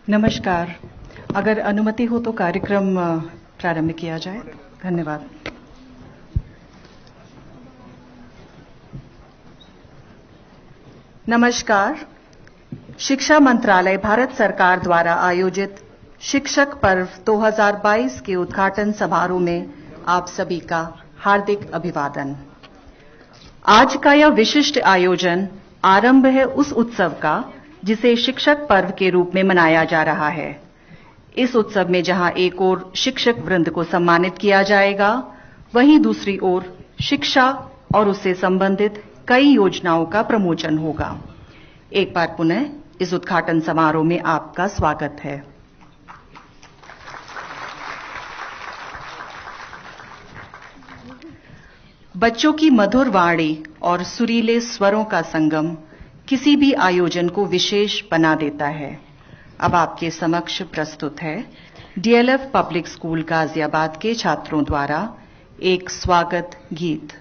नमस्कार। अगर अनुमति हो तो कार्यक्रम प्रारंभ किया जाए। धन्यवाद। नमस्कार। शिक्षा मंत्रालय भारत सरकार द्वारा आयोजित शिक्षक पर्व 2022 के उद्घाटन समारोह में आप सभी का हार्दिक अभिवादन। आज का यह विशिष्ट आयोजन आरंभ है उस उत्सव का जिसे शिक्षक पर्व के रूप में मनाया जा रहा है। इस उत्सव में जहां एक ओर शिक्षक वृंद को सम्मानित किया जाएगा, वहीं दूसरी ओर शिक्षा और उससे संबंधित कई योजनाओं का प्रमोचन होगा। एक बार पुनः इस उद्घाटन समारोह में आपका स्वागत है। बच्चों की मधुर वाणी और सुरीले स्वरों का संगम किसी भी आयोजन को विशेष बना देता है। अब आपके समक्ष प्रस्तुत है डीएलएफ पब्लिक स्कूल गाजियाबाद के छात्रों द्वारा एक स्वागत गीत।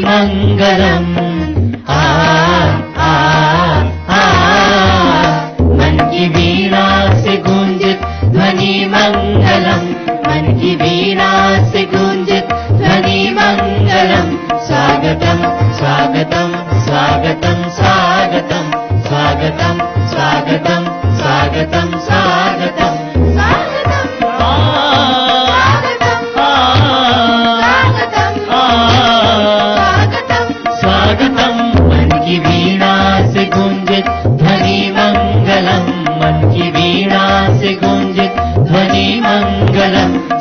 मंगलम मन की वीणा से गूंजित ध्वनि मंगलम, मन की वीणा से गूंजित ध्वनि मंगलम। स्वागतम स्वागतम स्वागतम स्वागतम स्वागतम स्वागतम स्वागतम स्वागतम स्वागतम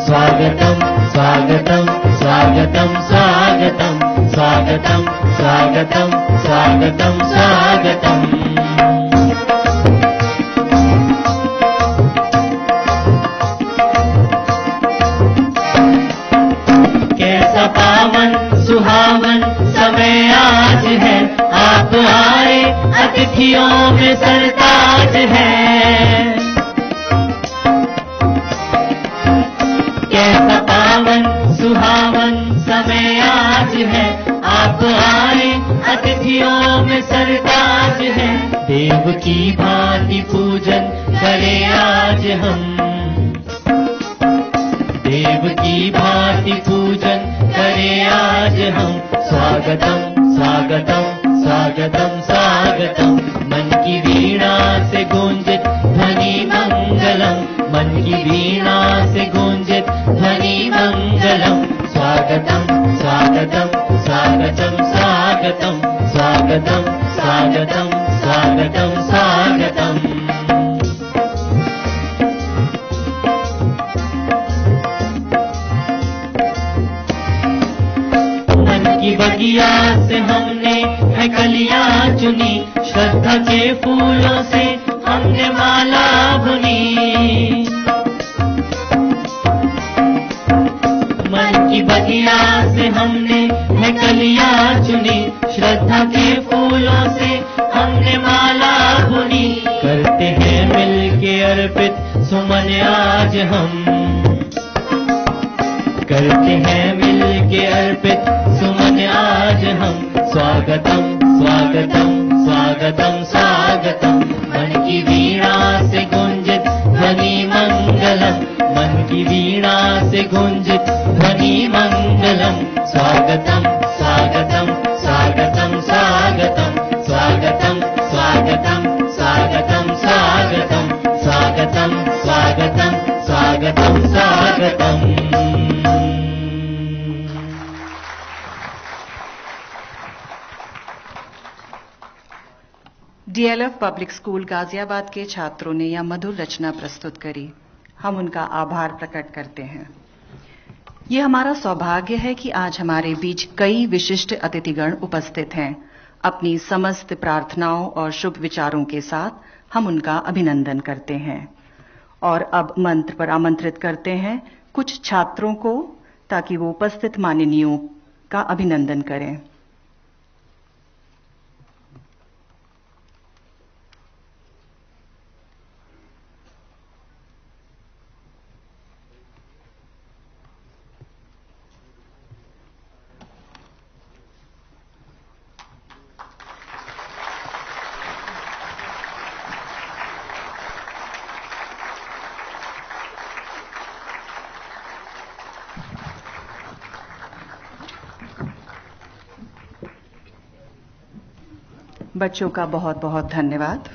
स्वागतम स्वागतम स्वागतम स्वागतम स्वागतम स्वागतम स्वागतम। कैसा पावन सुहावन समय आज है, आप आए अतिथियों में सरताज है। सुहावन समय आज है, आप आए अतिथियों में सरताज है। देव की भांति पूजन करें आज हम, देव की भांति पूजन करें आज हम। स्वागतम स्वागतम स्वागतम स्वागतम। मन की वीणा से गूंजित ध्वनि मंगलम, मन की वीणा से गूंजित ध्वनि मंगलम। स्वागतम स्वागतम स्वागतम स्वागतम स्वागतम स्वागतम स्वागतम स्वागतम। मन की बगिया से हमने है कलियां चुनी, श्रद्धा के फूलों से हमने माला बुनी। मन की बगिया से हमने है कलियां चुनी, श्रद्धा के फूलों से हमने माला बुनी। करते हैं मिल के अर्पित सुमन आज हम, करते हैं मिल के अर्पित सुमन आज हम। स्वागतम स्वागतम स्वागतम स्वागतम। मन की वीणा से गूंजित ध्वनि मंगलम, मन की वीणा से गूंजित ध्वनि मंगलम। स्वागतम स्वागतम स्वागतम स्वागतम स्वागतम स्वागतम स्वागतम स्वागतम स्वागतम स्वागतम स्वागतम स्वागतम। डीएलएफ पब्लिक स्कूल गाजियाबाद के छात्रों ने यह मधुर रचना प्रस्तुत करी। हम उनका आभार प्रकट करते हैं। ये हमारा सौभाग्य है कि आज हमारे बीच कई विशिष्ट अतिथिगण उपस्थित हैं। अपनी समस्त प्रार्थनाओं और शुभ विचारों के साथ हम उनका अभिनंदन करते हैं और अब मंत्र पर आमंत्रित करते हैं कुछ छात्रों को ताकि वो उपस्थित माननीयों का अभिनंदन करें। बच्चों का बहुत बहुत धन्यवाद।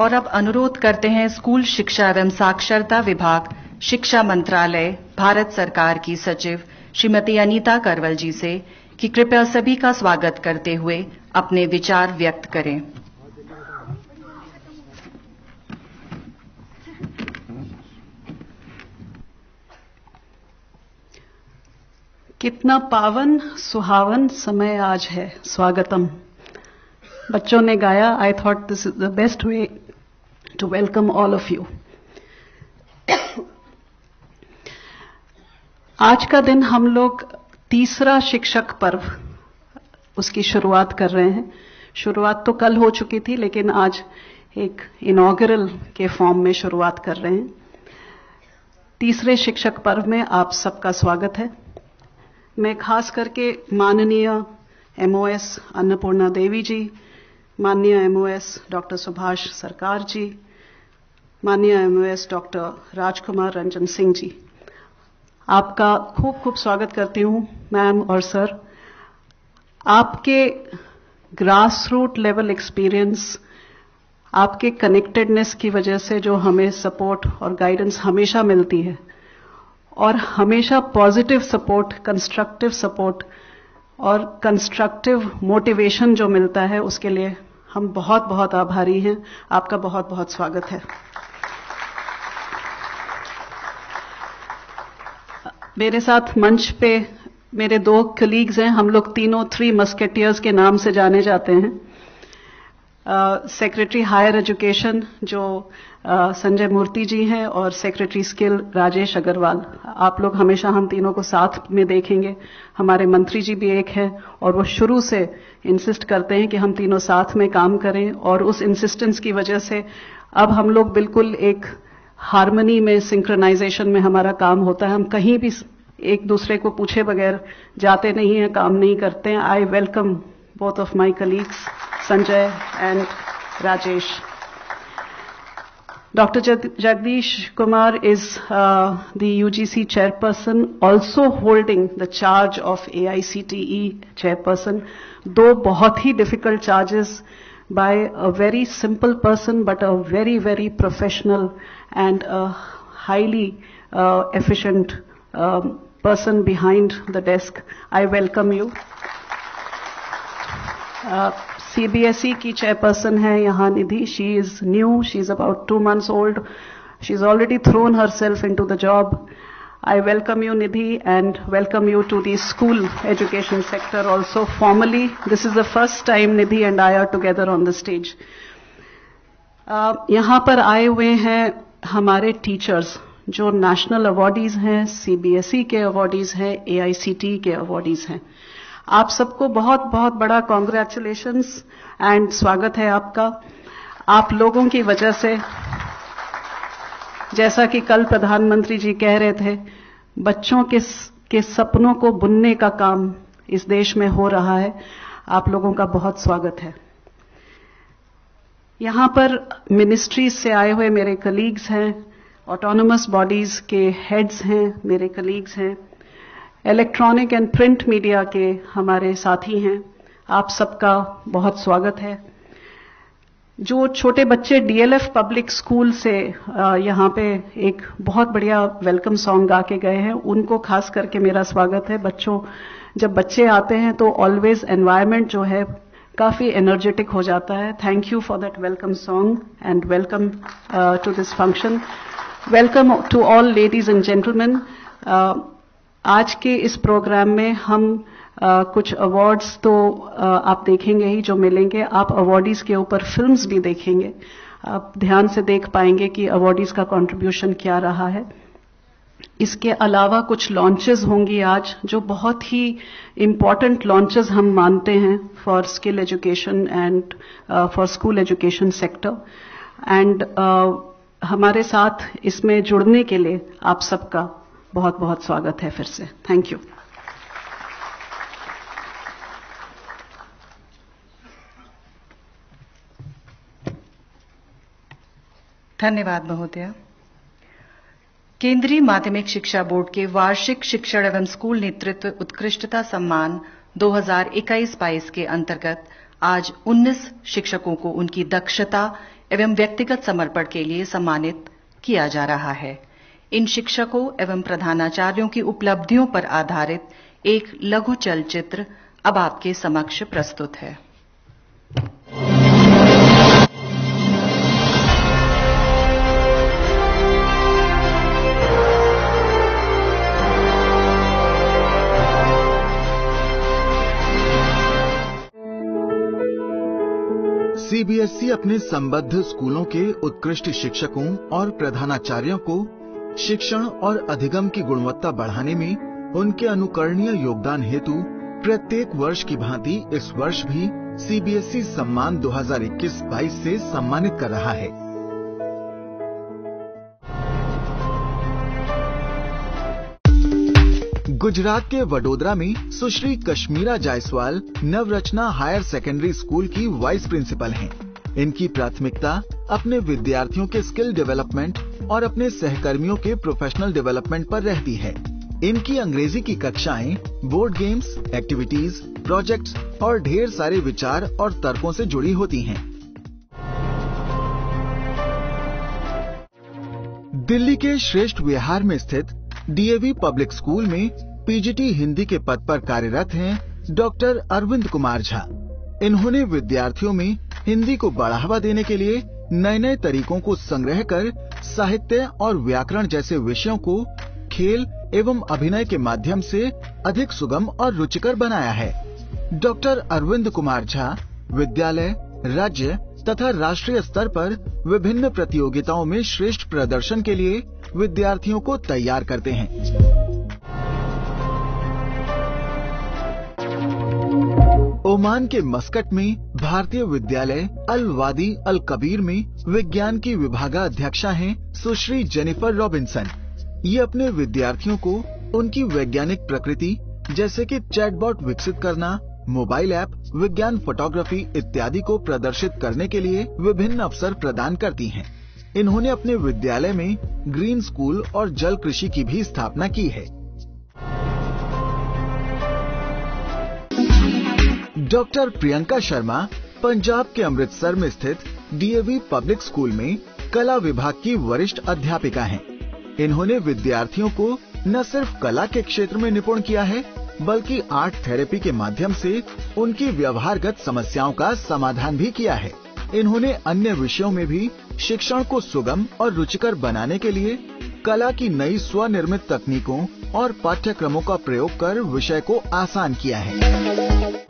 और अब अनुरोध करते हैं स्कूल शिक्षा एवं साक्षरता विभाग, शिक्षा मंत्रालय, भारत सरकार की सचिव श्रीमती अनीता करवल जी से कि कृपया सभी का स्वागत करते हुए अपने विचार व्यक्त करें। कितना पावन सुहावन समय आज है। स्वागतम बच्चों ने गाया। I thought this is the best way to welcome all of you. आज का दिन हम लोग तीसरा शिक्षक पर्व उसकी शुरुआत कर रहे हैं। शुरुआत तो कल हो चुकी थी, लेकिन आज एक इनॉग्रल के फॉर्म में शुरुआत कर रहे हैं। तीसरे शिक्षक पर्व में आप सबका स्वागत है। मैं खास करके माननीय एमओएस अन्नपूर्णा देवी जी, माननीय एमओएस डॉक्टर सुभाष सरकार जी, माननीय एमओएस डॉक्टर राजकुमार रंजन सिंह जी, आपका खूब खूब स्वागत करती हूं मैम और सर। आपके ग्रास रूट लेवल एक्सपीरियंस, आपके कनेक्टेडनेस की वजह से जो हमें सपोर्ट और गाइडेंस हमेशा मिलती है और हमेशा पॉजिटिव सपोर्ट, कंस्ट्रक्टिव सपोर्ट और कंस्ट्रक्टिव मोटिवेशन जो मिलता है, उसके लिए हम बहुत बहुत आभारी हैं। आपका बहुत बहुत स्वागत है। मेरे साथ मंच पे मेरे दो कलीग्स हैं। हम लोग तीनों 3 मस्केटियर्स के नाम से जाने जाते हैं। सेक्रेटरी हायर एजुकेशन जो संजय मूर्ति जी हैं और सेक्रेटरी स्किल राजेश अग्रवाल। आप लोग हमेशा हम तीनों को साथ में देखेंगे। हमारे मंत्री जी भी एक हैं और वो शुरू से इंसिस्ट करते हैं कि हम तीनों साथ में काम करें, और उस इंसिस्टेंस की वजह से अब हम लोग बिल्कुल एक हार्मनी में, सिंक्रोनाइजेशन में हमारा काम होता है। हम कहीं भी एक दूसरे को पूछे बगैर जाते नहीं हैं, काम नहीं करते हैं। I welcome both of my colleagues, Sanjay and Rajesh. Dr. Jagdish Kumar is the UGC chairperson, also holding the charge of AICTE chairperson. दो बहुत ही difficult charges by a very simple person, but a very, very professional and a highly efficient person behind the desk. I welcome you. CBSE की chairperson है यहाँ Nidhi. She is new, she is about 2 months old. She has already thrown herself into the job. I welcome you, Nidhi, and welcome you to the school education sector also formally. This is the first time Nidhi and I are together on the stage. यहाँ पर आए हुए हैं हमारे teachers जो national awardees हैं, CBSE के awardees हैं, AICTE के अवार्डीज हैं. आप सबको बहुत बहुत बड़ा कॉन्ग्रेचुलेशंस एंड स्वागत है आपका. आप लोगों की वजह से, जैसा कि कल प्रधानमंत्री जी कह रहे थे, बच्चों के सपनों को बुनने का काम इस देश में हो रहा है. आप लोगों का बहुत स्वागत है. यहां पर मिनिस्ट्रीज से आए हुए मेरे कलीग्स हैं, ऑटोनोमस बॉडीज के हेड्स हैं मेरे कलीग्स हैं, इलेक्ट्रॉनिक एंड प्रिंट मीडिया के हमारे साथी हैं. आप सबका बहुत स्वागत है. जो छोटे बच्चे DLF पब्लिक स्कूल से यहाँ पे एक बहुत बढ़िया वेलकम सॉन्ग गा के गए हैं, उनको खास करके मेरा स्वागत है. बच्चों, जब बच्चे आते हैं तो ऑलवेज एनवायरनमेंट जो है काफी एनर्जेटिक हो जाता है. Thank you for that welcome song and welcome to this function. Welcome to all ladies and gentleman. आज के इस प्रोग्राम में हम कुछ अवार्ड्स तो आप देखेंगे ही जो मिलेंगे, आप अवार्डीज के ऊपर फिल्म्स भी देखेंगे। आप ध्यान से देख पाएंगे कि अवार्डीज का कंट्रीब्यूशन क्या रहा है। इसके अलावा कुछ लॉन्चेस होंगी आज, जो बहुत ही इम्पॉर्टेंट लॉन्चेस हम मानते हैं for skill education and for school education sector. And हमारे साथ इसमें जुड़ने के लिए आप सबका बहुत बहुत स्वागत है फिर से। Thank you. धन्यवाद महोदया। केंद्रीय माध्यमिक शिक्षा बोर्ड के वार्षिक शिक्षण एवं स्कूल नेतृत्व उत्कृष्टता सम्मान 2021-22 के अंतर्गत आज 19 शिक्षकों को उनकी दक्षता एवं व्यक्तिगत समर्पण के लिए सम्मानित किया जा रहा है। इन शिक्षकों एवं प्रधानाचार्यों की उपलब्धियों पर आधारित एक लघु चलचित्र अब आपके समक्ष प्रस्तुत है। सीबीएसई अपने संबद्ध स्कूलों के उत्कृष्ट शिक्षकों और प्रधानाचार्यों को शिक्षण और अधिगम की गुणवत्ता बढ़ाने में उनके अनुकरणीय योगदान हेतु प्रत्येक वर्ष की भांति इस वर्ष भी सीबीएसई सम्मान 2021-22 से सम्मानित कर रहा है। गुजरात के वडोदरा में Sushri Kashmira Jaiswal Navrachana higher secondary school की वाइस प्रिंसिपल हैं। इनकी प्राथमिकता अपने विद्यार्थियों के स्किल डेवलपमेंट और अपने सहकर्मियों के प्रोफेशनल डेवलपमेंट पर रहती है। इनकी अंग्रेजी की कक्षाएं बोर्ड गेम्स, एक्टिविटीज, प्रोजेक्ट्स और ढेर सारे विचार और तर्कों से जुड़ी होती हैं। दिल्ली के श्रेष्ठ विहार में स्थित डीएवी पब्लिक स्कूल में पीजीटी हिंदी के पद पर कार्यरत हैं डॉक्टर अरविंद कुमार झा। इन्होंने विद्यार्थियों में हिंदी को बढ़ावा देने के लिए नए नए तरीकों को संग्रह कर साहित्य और व्याकरण जैसे विषयों को खेल एवं अभिनय के माध्यम से अधिक सुगम और रुचिकर बनाया है। डॉक्टर अरविंद कुमार झा विद्यालय, राज्य तथा राष्ट्रीय स्तर पर विभिन्न प्रतियोगिताओं में श्रेष्ठ प्रदर्शन के लिए विद्यार्थियों को तैयार करते हैं। ओमान के मस्कट में भारतीय विद्यालय अल वादी अल कबीर में विज्ञान की विभागाध्यक्षा हैं सुश्री जेनिफर रॉबिन्सन। ये अपने विद्यार्थियों को उनकी वैज्ञानिक प्रकृति जैसे कि चैटबॉट विकसित करना, मोबाइल ऐप, विज्ञान फोटोग्राफी इत्यादि को प्रदर्शित करने के लिए विभिन्न अवसर प्रदान करती हैं। इन्होंने अपने विद्यालय में ग्रीन स्कूल और जल कृषि की भी स्थापना की है। डॉक्टर प्रियंका शर्मा पंजाब के अमृतसर में स्थित डीएवी पब्लिक स्कूल में कला विभाग की वरिष्ठ अध्यापिका हैं। इन्होंने विद्यार्थियों को न सिर्फ कला के क्षेत्र में निपुण किया है, बल्कि आर्ट थेरेपी के माध्यम से उनकी व्यवहारगत समस्याओं का समाधान भी किया है। इन्होंने अन्य विषयों में भी शिक्षण को सुगम और रुचिकर बनाने के लिए कला की नई स्वनिर्मित तकनीकों और पाठ्यक्रमों का प्रयोग कर विषय को आसान किया है।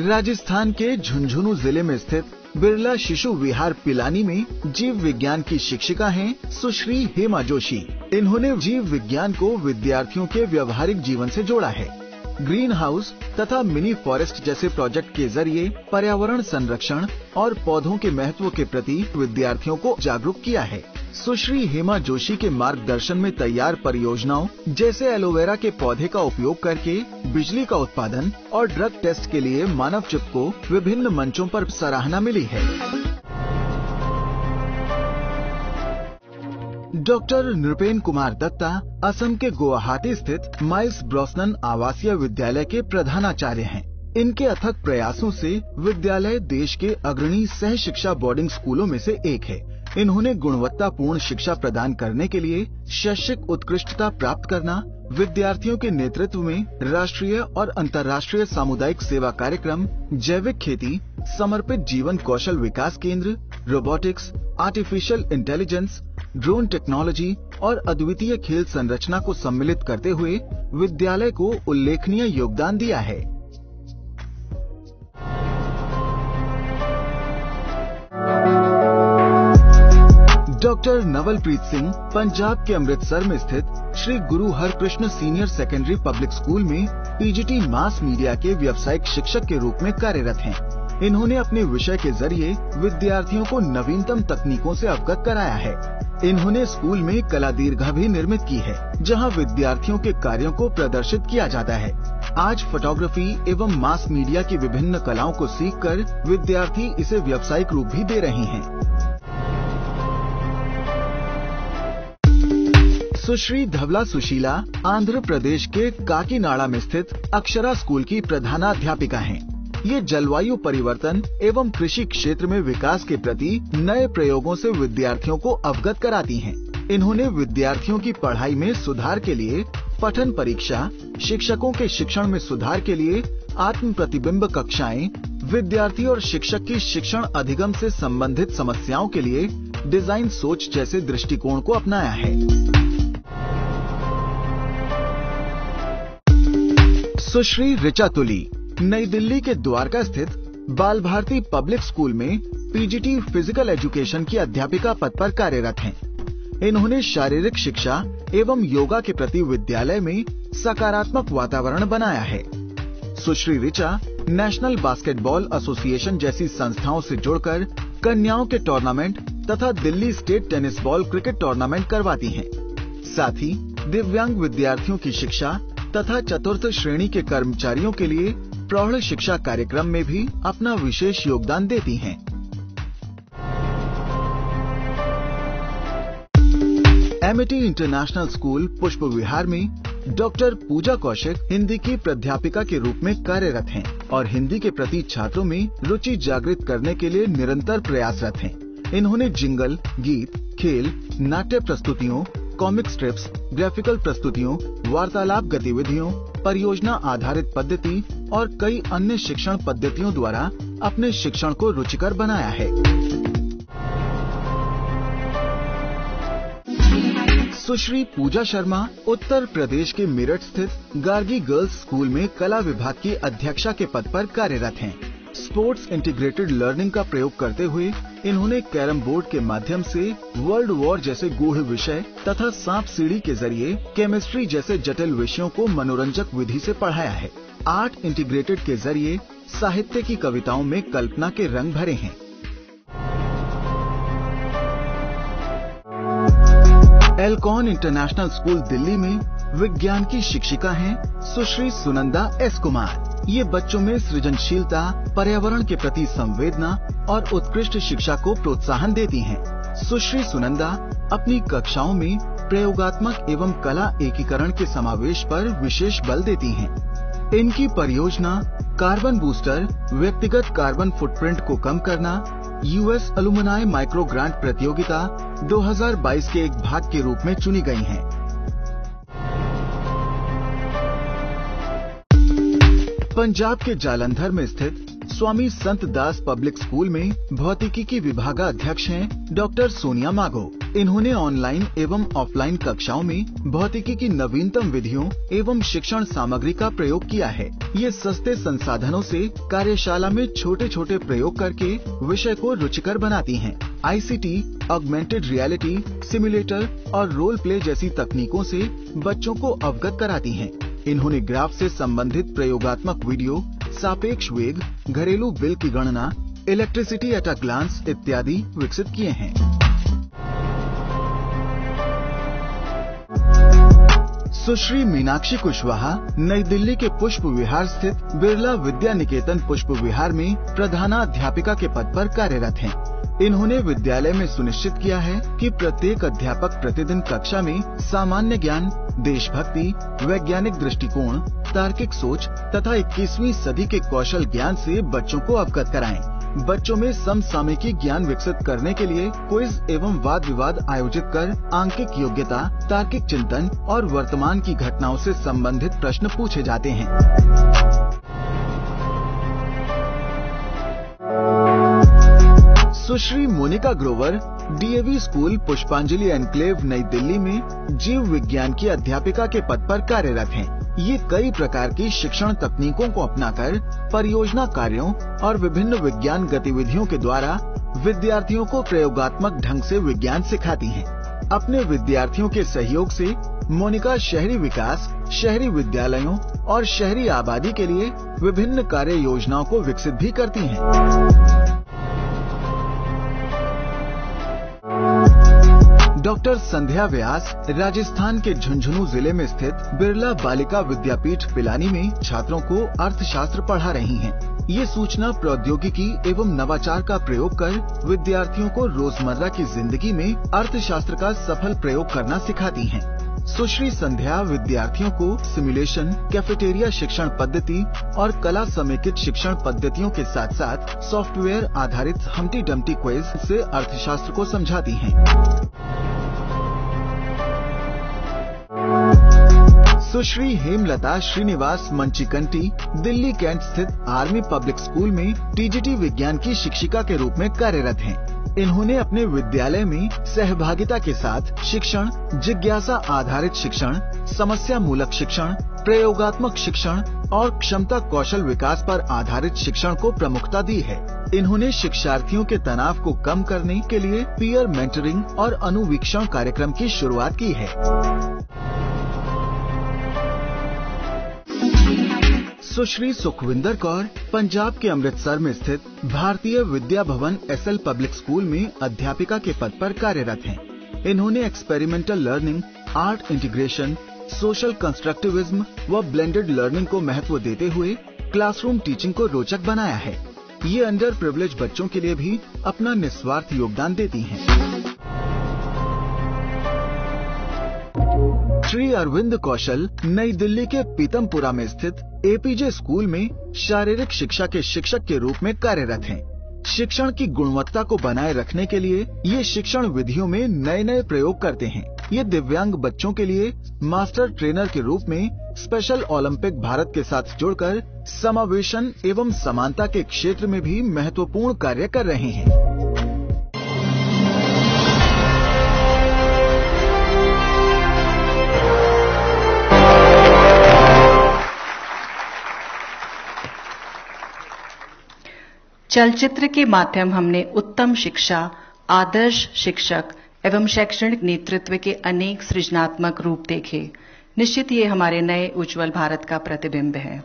राजस्थान के झुंझुनू जिले में स्थित बिरला शिशु विहार पिलानी में जीव विज्ञान की शिक्षिका हैं सुश्री हेमा जोशी। इन्होंने जीव विज्ञान को विद्यार्थियों के व्यवहारिक जीवन से जोड़ा है। ग्रीन हाउस तथा मिनी फॉरेस्ट जैसे प्रोजेक्ट के जरिए पर्यावरण संरक्षण और पौधों के महत्व के प्रति विद्यार्थियों को जागरूक किया है। सुश्री हेमा जोशी के मार्गदर्शन में तैयार परियोजनाओं जैसे एलोवेरा के पौधे का उपयोग करके बिजली का उत्पादन और ड्रग टेस्ट के लिए मानव चिप को विभिन्न मंचों पर सराहना मिली है। डॉक्टर नृपेन कुमार दत्ता असम के गुवाहाटी स्थित माइल्स ब्रोसनन आवासीय विद्यालय के प्रधानाचार्य हैं। इनके अथक प्रयासों से विद्यालय देश के अग्रणी सह शिक्षा बोर्डिंग स्कूलों में से एक है। इन्होंने गुणवत्तापूर्ण शिक्षा प्रदान करने के लिए शैक्षिक उत्कृष्टता प्राप्त करना, विद्यार्थियों के नेतृत्व में राष्ट्रीय और अंतर्राष्ट्रीय सामुदायिक सेवा कार्यक्रम, जैविक खेती, समर्पित जीवन कौशल विकास केंद्र, robotics, artificial intelligence, drone technology और अद्वितीय खेल संरचना को सम्मिलित करते हुए विद्यालय को उल्लेखनीय योगदान दिया है। डॉक्टर नवलप्रीत सिंह पंजाब के अमृतसर में स्थित Shri Guru Harkrishan senior secondary public school में पीजीटी मास मीडिया के व्यावसायिक शिक्षक के रूप में कार्यरत हैं। इन्होंने अपने विषय के जरिए विद्यार्थियों को नवीनतम तकनीकों से अवगत कराया है। इन्होंने स्कूल में कला दीर्घा भी निर्मित की है, जहां विद्यार्थियों के कार्यों को प्रदर्शित किया जाता है। आज फोटोग्राफी एवं मास मीडिया की विभिन्न कलाओं को सीखकर विद्यार्थी इसे व्यावसायिक रूप भी दे रहे हैं। सुश्री धवला सुशीला आंध्र प्रदेश के काकीनाडा में स्थित अक्षरा स्कूल की प्रधानाध्यापिका हैं। ये जलवायु परिवर्तन एवं कृषि क्षेत्र में विकास के प्रति नए प्रयोगों से विद्यार्थियों को अवगत कराती हैं। इन्होंने विद्यार्थियों की पढ़ाई में सुधार के लिए पठन परीक्षा, शिक्षकों के शिक्षण में सुधार के लिए आत्म प्रतिबिंब कक्षाएं, विद्यार्थी और शिक्षक की शिक्षण अधिगम से संबंधित समस्याओं के लिए डिजाइन सोच जैसे दृष्टिकोण को अपनाया है। सुश्री ऋचा तुली नई दिल्ली के द्वारका स्थित बाल भारती पब्लिक स्कूल में पीजीटी फिजिकल एजुकेशन की अध्यापिका पद पर कार्यरत हैं। इन्होंने शारीरिक शिक्षा एवं योगा के प्रति विद्यालय में सकारात्मक वातावरण बनाया है। सुश्री ऋचा नेशनल बास्केटबॉल एसोसिएशन जैसी संस्थाओं से जुड़कर कन्याओं के टूर्नामेंट तथा Delhi state tennis ball cricket tournament करवाती हैं। साथ ही दिव्यांग विद्यार्थियों की शिक्षा तथा चतुर्थ श्रेणी के कर्मचारियों के लिए प्रौढ़ शिक्षा कार्यक्रम में भी अपना विशेष योगदान देती हैं। एमिटी इंटरनेशनल स्कूल पुष्प विहार में डॉक्टर पूजा कौशिक हिंदी की प्राध्यापिका के रूप में कार्यरत हैं और हिंदी के प्रति छात्रों में रुचि जागृत करने के लिए निरंतर प्रयासरत हैं। इन्होंने जिंगल, गीत, खेल, नाट्य प्रस्तुतियों, कॉमिक स्ट्रिप्स, ग्राफिकल प्रस्तुतियों, वार्तालाप गतिविधियों, परियोजना आधारित पद्धति और कई अन्य शिक्षण पद्धतियों द्वारा अपने शिक्षण को रुचिकर बनाया है। सुश्री पूजा शर्मा उत्तर प्रदेश के मेरठ स्थित गार्गी गर्ल्स स्कूल में कला विभाग की अध्यक्षा के पद पर कार्यरत हैं। स्पोर्ट्स इंटीग्रेटेड लर्निंग का प्रयोग करते हुए इन्होंने कैरम बोर्ड के माध्यम से वर्ल्ड वॉर जैसे गूढ़ विषय तथा सांप सीढ़ी के जरिए केमिस्ट्री जैसे जटिल विषयों को मनोरंजक विधि से पढ़ाया है। आर्ट इंटीग्रेटेड के जरिए साहित्य की कविताओं में कल्पना के रंग भरे हैं। एल्कॉन इंटरनेशनल स्कूल दिल्ली में विज्ञान की शिक्षिका हैं सुश्री सुनंदा एस कुमार। ये बच्चों में सृजनशीलता, पर्यावरण के प्रति संवेदना और उत्कृष्ट शिक्षा को प्रोत्साहन देती हैं। सुश्री सुनंदा अपनी कक्षाओं में प्रयोगात्मक एवं कला एकीकरण के समावेश पर विशेष बल देती हैं। इनकी परियोजना कार्बन बूस्टर व्यक्तिगत कार्बन फुटप्रिंट को कम करना यूएस अलुमनाई माइक्रो ग्रांट प्रतियोगिता 2022 के एक भाग के रूप में चुनी गई हैं। पंजाब के जालंधर में स्थित स्वामी संत दास पब्लिक स्कूल में भौतिकी की विभागाध्यक्ष हैं डॉक्टर सोनिया माघो। इन्होंने ऑनलाइन एवं ऑफलाइन कक्षाओं में भौतिकी की नवीनतम विधियों एवं शिक्षण सामग्री का प्रयोग किया है। ये सस्ते संसाधनों से कार्यशाला में छोटे छोटे प्रयोग करके विषय को रुचिकर बनाती हैं। आईसीटी, ऑगमेंटेड रियलिटी, सिमुलेटर और रोल प्ले जैसी तकनीकों से बच्चों को अवगत कराती हैं। इन्होंने ग्राफ से संबंधित प्रयोगात्मक वीडियो, सापेक्ष वेग, घरेलू बिल की गणना, इलेक्ट्रिसिटी एट अ ग्लांस इत्यादि विकसित किए हैं। सुश्री मीनाक्षी कुशवाहा नई दिल्ली के पुष्प विहार स्थित बिरला विद्या निकेतन पुष्प विहार में प्रधानाध्यापिका के पद पर कार्यरत हैं। इन्होंने विद्यालय में सुनिश्चित किया है कि प्रत्येक अध्यापक प्रतिदिन कक्षा में सामान्य ज्ञान, देशभक्ति, वैज्ञानिक दृष्टिकोण, तार्किक सोच तथा 21वीं सदी के कौशल ज्ञान से बच्चों को अवगत कराएं। बच्चों में समसामयिकी ज्ञान विकसित करने के लिए क्विज एवं वाद विवाद आयोजित कर आंकिक योग्यता, तार्किक चिंतन और वर्तमान की घटनाओं से संबंधित प्रश्न पूछे जाते हैं। सुश्री Monika Grover DAV school Pushpanjali enclave नई दिल्ली में जीव विज्ञान की अध्यापिका के पद पर कार्यरत हैं। ये कई प्रकार की शिक्षण तकनीकों को अपनाकर परियोजना कार्यों और विभिन्न विज्ञान गतिविधियों के द्वारा विद्यार्थियों को प्रयोगात्मक ढंग से विज्ञान सिखाती हैं। अपने विद्यार्थियों के सहयोग से मोनिका शहरी विकास, शहरी विद्यालयों और शहरी आबादी के लिए विभिन्न कार्य योजनाओं को विकसित भी करती हैं। डॉक्टर संध्या व्यास राजस्थान के झुंझुनू जिले में स्थित बिरला बालिका विद्यापीठ पिलानी में छात्रों को अर्थशास्त्र पढ़ा रही हैं। ये सूचना प्रौद्योगिकी एवं नवाचार का प्रयोग कर विद्यार्थियों को रोजमर्रा की जिंदगी में अर्थशास्त्र का सफल प्रयोग करना सिखाती हैं। सुश्री संध्या विद्यार्थियों को सिमुलेशन, कैफेटेरिया शिक्षण पद्धति और कला समेकित शिक्षण पद्धतियों के साथ साथ सॉफ्टवेयर आधारित हम्टी डम्टी क्विज से अर्थशास्त्र को समझाती हैं। सुश्री हेमलता श्रीनिवास मंचिकंटी दिल्ली कैंट स्थित आर्मी पब्लिक स्कूल में टीजीटी विज्ञान की शिक्षिका के रूप में कार्यरत हैं। इन्होंने अपने विद्यालय में सहभागिता के साथ शिक्षण, जिज्ञासा आधारित शिक्षण, समस्या मूलक शिक्षण, प्रयोगात्मक शिक्षण और क्षमता कौशल विकास पर आधारित शिक्षण को प्रमुखता दी है। इन्होंने शिक्षार्थियों के तनाव को कम करने के लिए पीयर मेंटरिंग और अनुवीक्षण कार्यक्रम की शुरुआत की है। सुश्री सुखविंदर कौर पंजाब के अमृतसर में स्थित भारतीय Vidya Bhavan SL public school में अध्यापिका के पद पर कार्यरत हैं। इन्होंने experimental learning, art integration, social constructivism व ब्लेंडेड लर्निंग को महत्व देते हुए क्लासरूम टीचिंग को रोचक बनाया है। ये अंडर प्रिविलेज बच्चों के लिए भी अपना निस्वार्थ योगदान देती हैं। श्री अरविंद कौशल नई दिल्ली के पीतमपुरा में स्थित एपीजे स्कूल में शारीरिक शिक्षा के शिक्षक के रूप में कार्यरत हैं। शिक्षण की गुणवत्ता को बनाए रखने के लिए ये शिक्षण विधियों में नए नए प्रयोग करते हैं। ये दिव्यांग बच्चों के लिए मास्टर ट्रेनर के रूप में स्पेशल ओलंपिक भारत के साथ जुड़कर समावेशन एवं समानता के क्षेत्र में भी महत्वपूर्ण कार्य कर रहे हैं। चलचित्र के माध्यम हमने उत्तम शिक्षा, आदर्श शिक्षक एवं शैक्षणिक नेतृत्व के अनेक सृजनात्मक रूप देखे। निश्चित ये हमारे नए उज्जवल भारत का प्रतिबिंब है।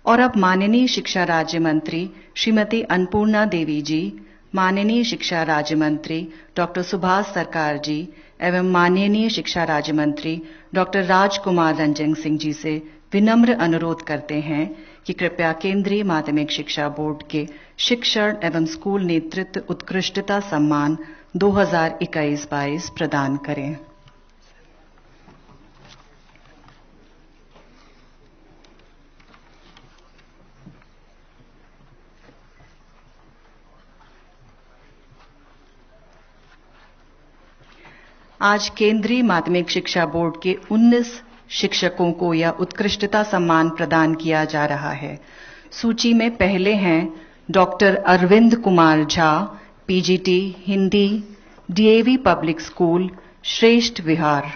और अब माननीय शिक्षा राज्य मंत्री श्रीमती अन्नपूर्णा देवी जी, माननीय शिक्षा राज्य मंत्री डॉक्टर सुभाष सरकार जी एवं माननीय शिक्षा राज्य मंत्री डॉक्टर राजकुमार रंजन सिंह जी से विनम्र अनुरोध करते हैं कि कृपया केंद्रीय माध्यमिक शिक्षा बोर्ड के शिक्षण एवं स्कूल नेतृत्व उत्कृष्टता सम्मान 2021-22 प्रदान करें। आज केंद्रीय माध्यमिक शिक्षा बोर्ड के 19 शिक्षकों को यह उत्कृष्टता सम्मान प्रदान किया जा रहा है। सूची में पहले हैं doctor Arvind Kumar Jha, PGT Hindi, DAV public school, Shreshtha Vihar.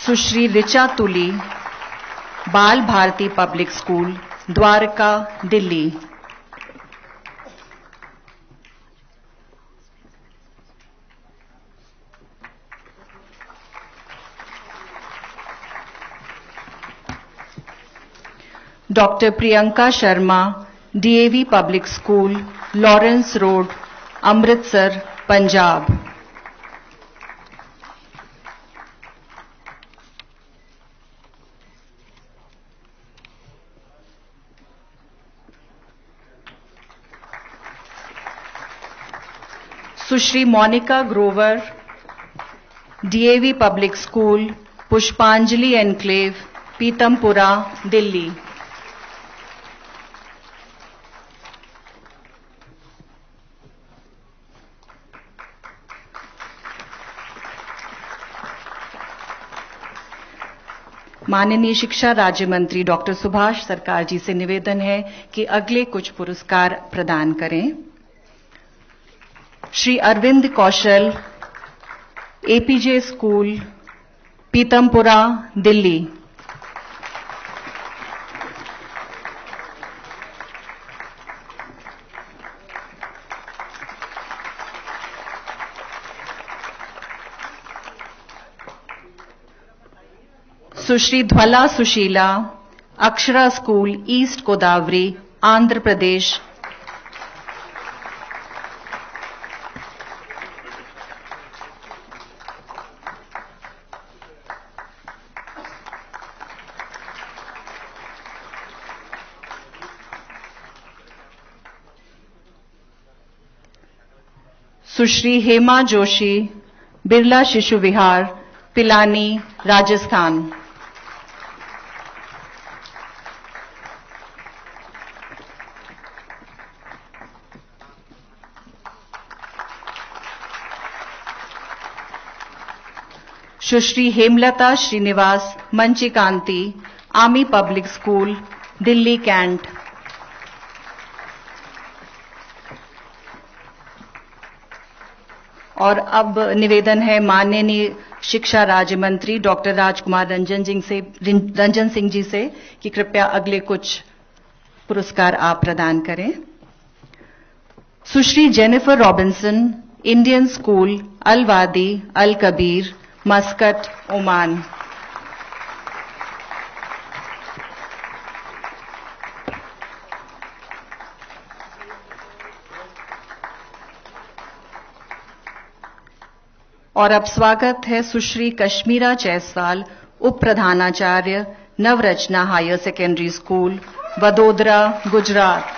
Sushri Richa Tuli, Bal Bharati public school, Dwarka, Delhi. Doctor Priyanka Sharma, DAV public school, Lawrence road, Amritsar, Punjab. Sushri Monika Grover, DAV public school, Pushpanjali enclave, Pitampura, Delhi. माननीय शिक्षा राज्य मंत्री डॉक्टर सुभाष सरकार जी से निवेदन है कि अगले कुछ पुरस्कार प्रदान करें। Shri Arvind Kaushal, APJ school, Pitampura, Delhi. Sushri Dhwala Sushila, Akshara school, east Godavari, Andhra Pradesh. Sushri Hema Joshi, Birla Shishu Vihar, Pilani, Rajasthan. Sushri Hemlata Srinivas, Manchikanti, army public school, Delhi cantt. और अब निवेदन है माननीय शिक्षा राज्य मंत्री डॉक्टर राजकुमार रंजन सिंह जी से कि कृपया अगले कुछ पुरस्कार आप प्रदान करें। Sushri Jennifer Robinson, Indian school, Al Wadi, Al Kabir, Muscat, Oman. और अब स्वागत है सुश्री कश्मीरा जायसवाल, उप प्रधानाचार्य, Navrachana higher secondary school, Vadodara, Gujarat.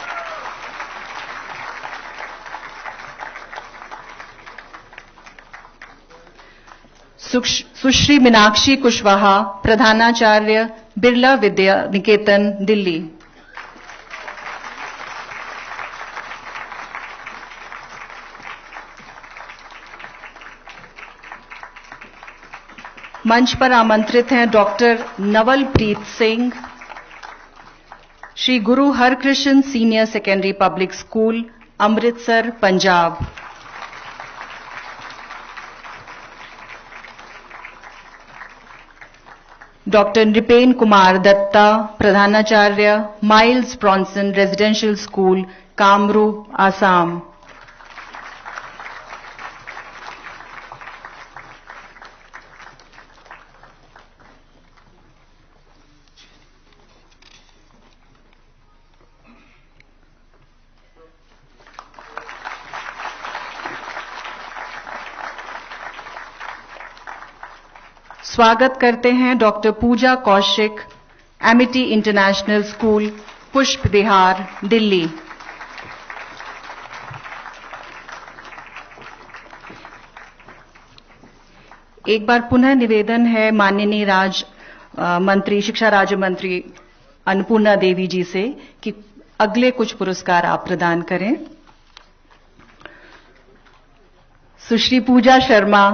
Sushri Meenakshi Kushwaha, प्रधानाचार्य, बिरला विद्या निकेतन, दिल्ली। मंच पर आमंत्रित हैं doctor नवलप्रीत Singh, Shri Guru Harkrishan senior secondary public school, Amritsar, Punjab. Doctor Nripen Kumar Dutta, प्रधानाचार्य, Miles Bronson residential school, Kamrup, Assam. स्वागत करते हैं doctor Pooja Kaushik, Amity international school, Pushp Vihar, Delhi. एक बार पुनः निवेदन है माननीय शिक्षा राज्य मंत्री अन्नपूर्णा देवी जी से कि अगले कुछ पुरस्कार आप प्रदान करें। सुश्री पूजा शर्मा,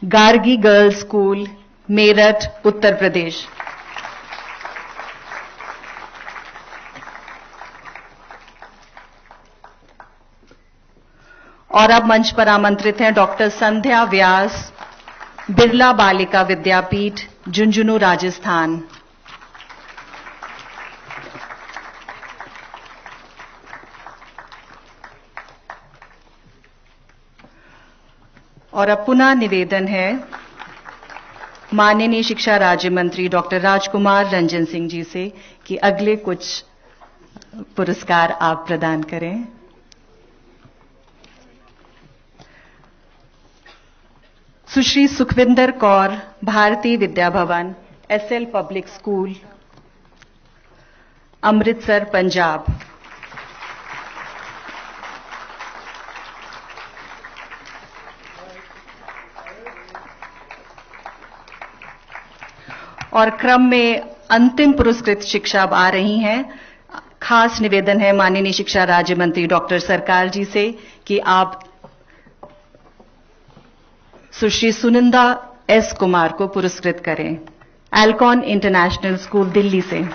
गार्गी गर्ल्स स्कूल, मेरठ, उत्तर प्रदेश। और अब मंच पर आमंत्रित हैं डॉक्टर संध्या व्यास, बिरला बालिका विद्यापीठ, झुंझुनू, राजस्थान। और अब पुनः निवेदन है माननीय शिक्षा राज्य मंत्री डॉक्टर राजकुमार रंजन सिंह जी से कि अगले कुछ पुरस्कार आप प्रदान करें। सुश्री Sukhvinder Kaur, Bharatiya Vidya Bhavan, SL public school, Amritsar, Punjab. और क्रम में अंतिम पुरस्कृत शिक्षा अब आ रही हैं। खास निवेदन है माननीय शिक्षा राज्य मंत्री डॉक्टर सरकार जी से कि आप सुश्री सुनंदा एस कुमार को पुरस्कृत करें। एल्कॉन इंटरनेशनल स्कूल दिल्ली से।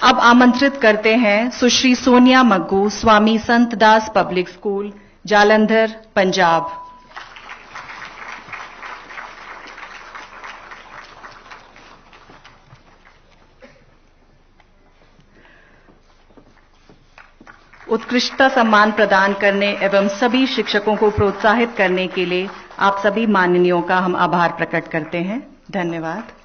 अब आमंत्रित करते हैं सुश्री सोनिया मग्गू, स्वामी संतदास पब्लिक स्कूल, जालंधर, पंजाब। उत्कृष्टता सम्मान प्रदान करने एवं सभी शिक्षकों को प्रोत्साहित करने के लिए आप सभी माननीयों का हम आभार प्रकट करते हैं। धन्यवाद।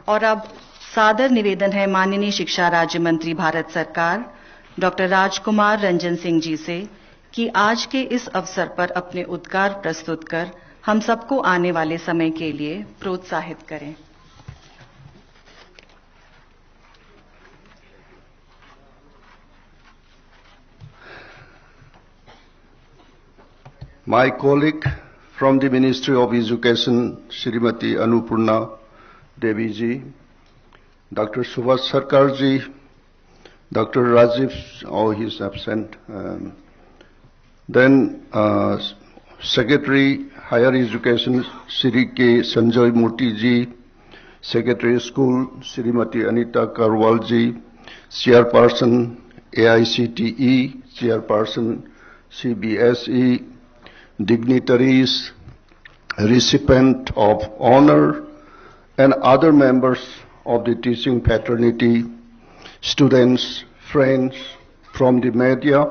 और अब सादर निवेदन है माननीय शिक्षा राज्य मंत्री भारत सरकार डॉक्टर राजकुमार रंजन सिंह जी से कि आज के इस अवसर पर अपने उद्गार प्रस्तुत कर हम सबको आने वाले समय के लिए प्रोत्साहित करें। My colleague from the Ministry of Education, Srimati Annapurna Devi ji, Dr. Subhash Sarkar ji, Dr. Rajiv, oh, he's absent. Then Secretary Higher Education, Shri K. Sanjay Murthy ji, Secretary School, Srimati Anita Karwal ji, Chairperson AICTE, Chairperson CBSE, dignitaries, recipient of honor, and other members of the teaching fraternity, students, friends from the media,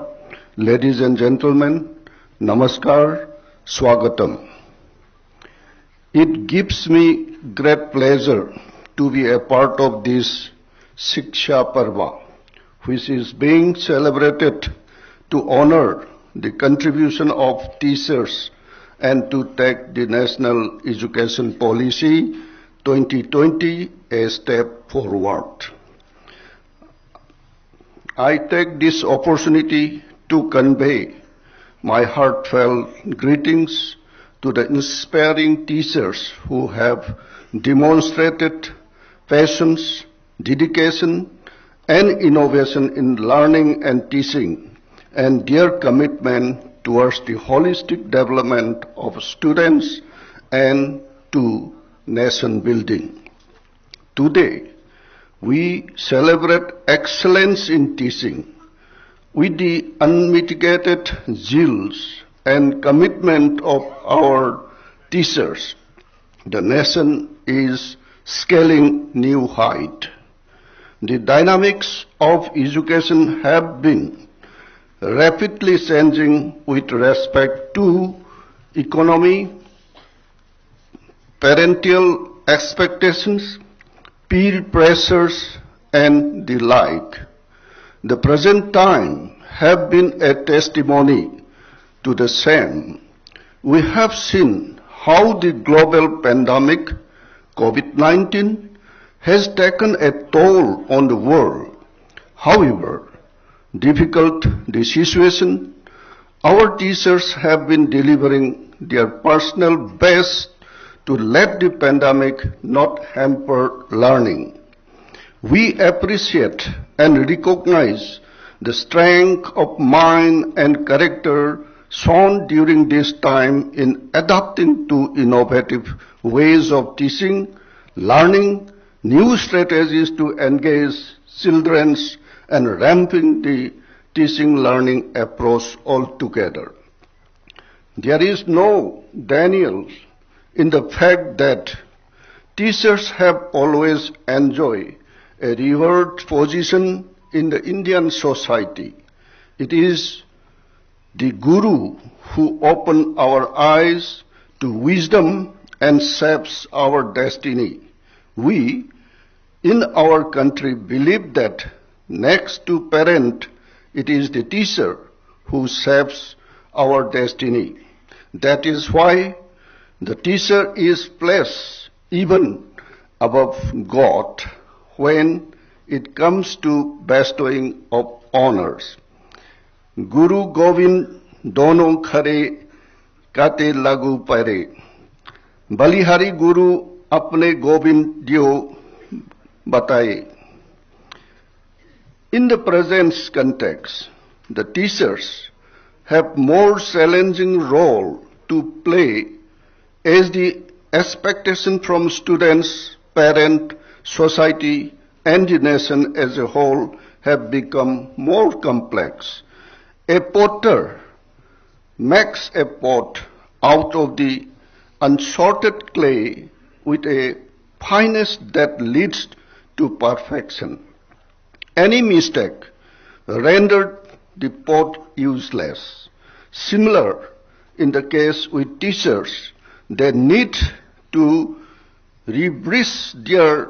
ladies and gentlemen, namaskar, swagatam. It gives me great pleasure to be a part of this Shiksha Parva, which is being celebrated to honor the contribution of teachers and to take the National Education Policy 2020 a step forward. I take this opportunity to convey my heartfelt greetings to the inspiring teachers who have demonstrated passion, dedication, and innovation in learning and teaching, and their commitment towards the holistic development of students and to nation building. Today, we celebrate excellence in teaching. With the unmitigated zeal and commitment of our teachers, the nation is scaling new heights. The dynamics of education have been rapidly changing with respect to economy, parental expectations, peer pressures, and the like. The present time have been a testimony to the same. We have seen how the global pandemic, COVID-19, has taken a toll on the world. However, difficult the situation, our teachers have been delivering their personal best to let the pandemic not hamper learning. We appreciate and recognize the strength of mind and character shown during this time in adapting to innovative ways of teaching, learning, new strategies to engage children, and ramping the teaching learning approach altogether. There is no denial in the fact that teachers have always enjoyed a revered position in the Indian society. It is the Guru who opens our eyes to wisdom and shapes our destiny. We, in our country, believe that next to parent, it is the teacher who shapes our destiny. That is why the teacher is placed even above God when it comes to bestowing of honors. Guru Govind dono khare kate lagu pare. बलिहारी गुरु अपने गोविंद दियो बताए. In the present context, the teachers have more challenging role to play as the expectation from students, parents, society, and the nation as a whole have become more complex. A potter makes a pot out of the unsorted clay with a fineness that leads to perfection. Any mistake rendered the pot useless. Similar in the case with teachers, they need to rebreathe their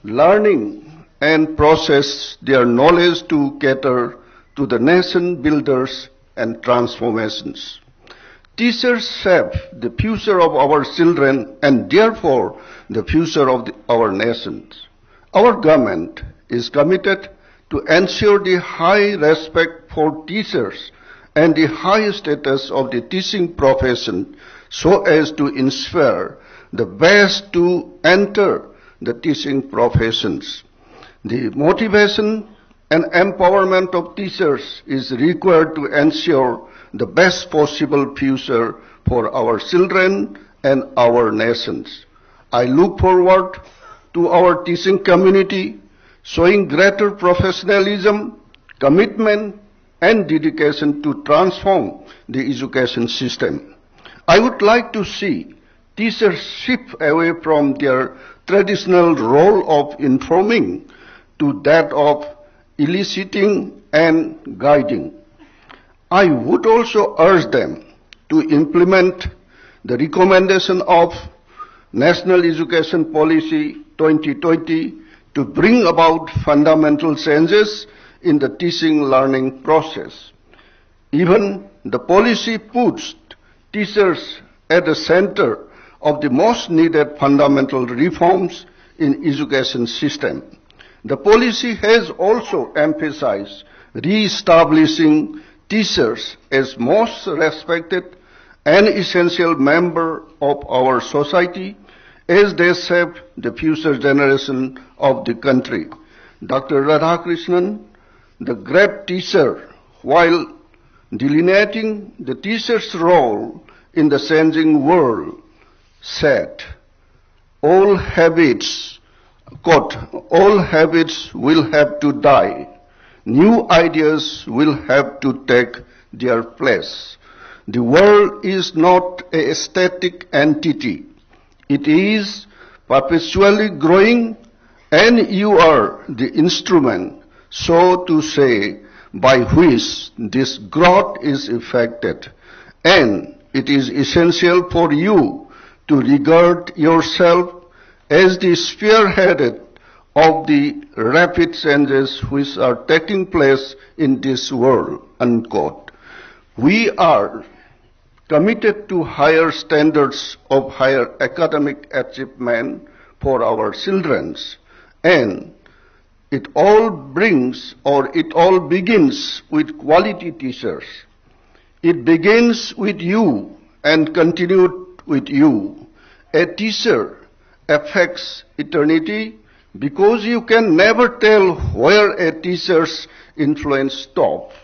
learning and process their knowledge to cater to the nation builders and transformations. Teachers shape the future of our children and therefore the future of our nations. Our government is committed to ensure the high respect for teachers and the high status of the teaching profession so as to inspire the best to enter the teaching professions. The motivation and empowerment of teachers is required to ensure the best possible future for our children and our nations. I look forward to our teaching community showing greater professionalism, commitment, and dedication to transform the education system. I would like to see teachers shift away from their traditional role of informing to that of eliciting and guiding. I would also urge them to implement the recommendation of National Education Policy 2020 to bring about fundamental changes in the teaching learning process. Even the policy puts teachers at the center of the most needed fundamental reforms in education system. The policy has also emphasized re-establishing teachers as most respected and essential member of our society as they shape the future generation of the country. Dr. Radhakrishnan, the great teacher, while delineating the teacher's role in the changing world, said, all habits, quote, all habits will have to die. New ideas will have to take their place. The world is not a static entity. It is perpetually growing, and you are the instrument, so to say, by which this growth is effected. And it is essential for you to regard yourself as the spearhead of the rapid changes which are taking place in this world, unquote. We are committed to higher standards of higher academic achievement for our children, and it all begins with quality teachers. It begins with you and continued with you. A teacher affects eternity because you can never tell where a teacher's influence stops.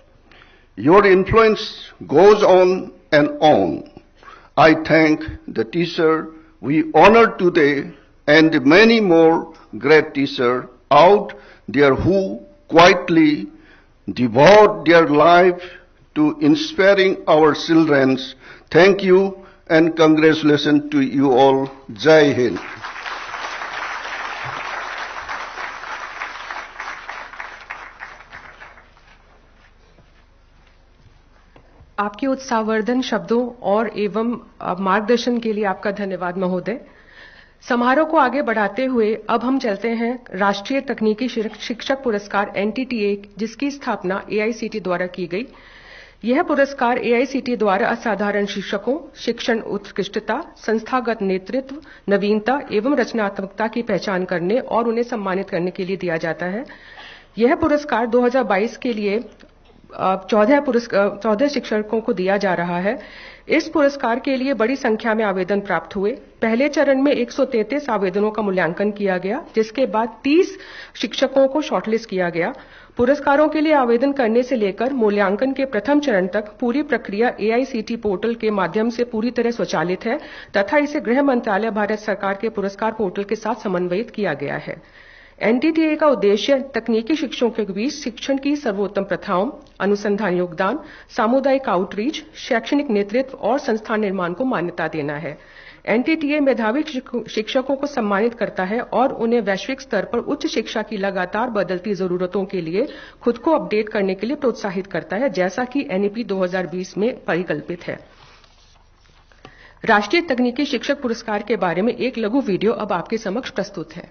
Your influence goes on and on. I thank the teacher we honor today and the many more great teachers out there who quietly devote their life to inspiring our children. Thank you and congratulations to you all. Jai Hind. आपके उत्साहवर्धन शब्दों और एवं मार्गदर्शन के लिए आपका धन्यवाद महोदय। समारोह को आगे बढ़ाते हुए अब हम चलते हैं राष्ट्रीय तकनीकी शिक्षक पुरस्कार एनटीटीए, जिसकी स्थापना एआईसीटी द्वारा की गई। यह पुरस्कार एआईसीटी द्वारा असाधारण शिक्षकों, शिक्षण उत्कृष्टता, संस्थागत नेतृत्व, नवीनता एवं रचनात्मकता की पहचान करने और उन्हें सम्मानित करने के लिए दिया जाता है। यह पुरस्कार 2022 के लिए 14 शिक्षकों को दिया जा रहा है। इस पुरस्कार के लिए बड़ी संख्या में आवेदन प्राप्त हुए। पहले चरण में 133 आवेदनों का मूल्यांकन किया गया, जिसके बाद 30 शिक्षकों को शॉर्टलिस्ट किया गया। पुरस्कारों के लिए आवेदन करने से लेकर मूल्यांकन के प्रथम चरण तक पूरी प्रक्रिया AICTE पोर्टल के माध्यम से पूरी तरह स्वचालित है तथा इसे गृह मंत्रालय भारत सरकार के पुरस्कार पोर्टल के साथ समन्वयित किया गया है। NTTA का उद्देश्य तकनीकी शिक्षकों के बीच शिक्षण की सर्वोत्तम प्रथाओं, अनुसंधान योगदान, सामुदायिक आउटरीच, शैक्षणिक नेतृत्व और संस्थान निर्माण को मान्यता देना है। NTTA मेधावी शिक्षकों को सम्मानित करता है और उन्हें वैश्विक स्तर पर उच्च शिक्षा की लगातार बदलती जरूरतों के लिए खुद को अपडेट करने के लिए प्रोत्साहित करता है, जैसा कि NEP 2020 में परिकल्पित है। राष्ट्रीय तकनीकी शिक्षक पुरस्कार के बारे में एक लघु वीडियो अब आपके समक्ष प्रस्तुत है।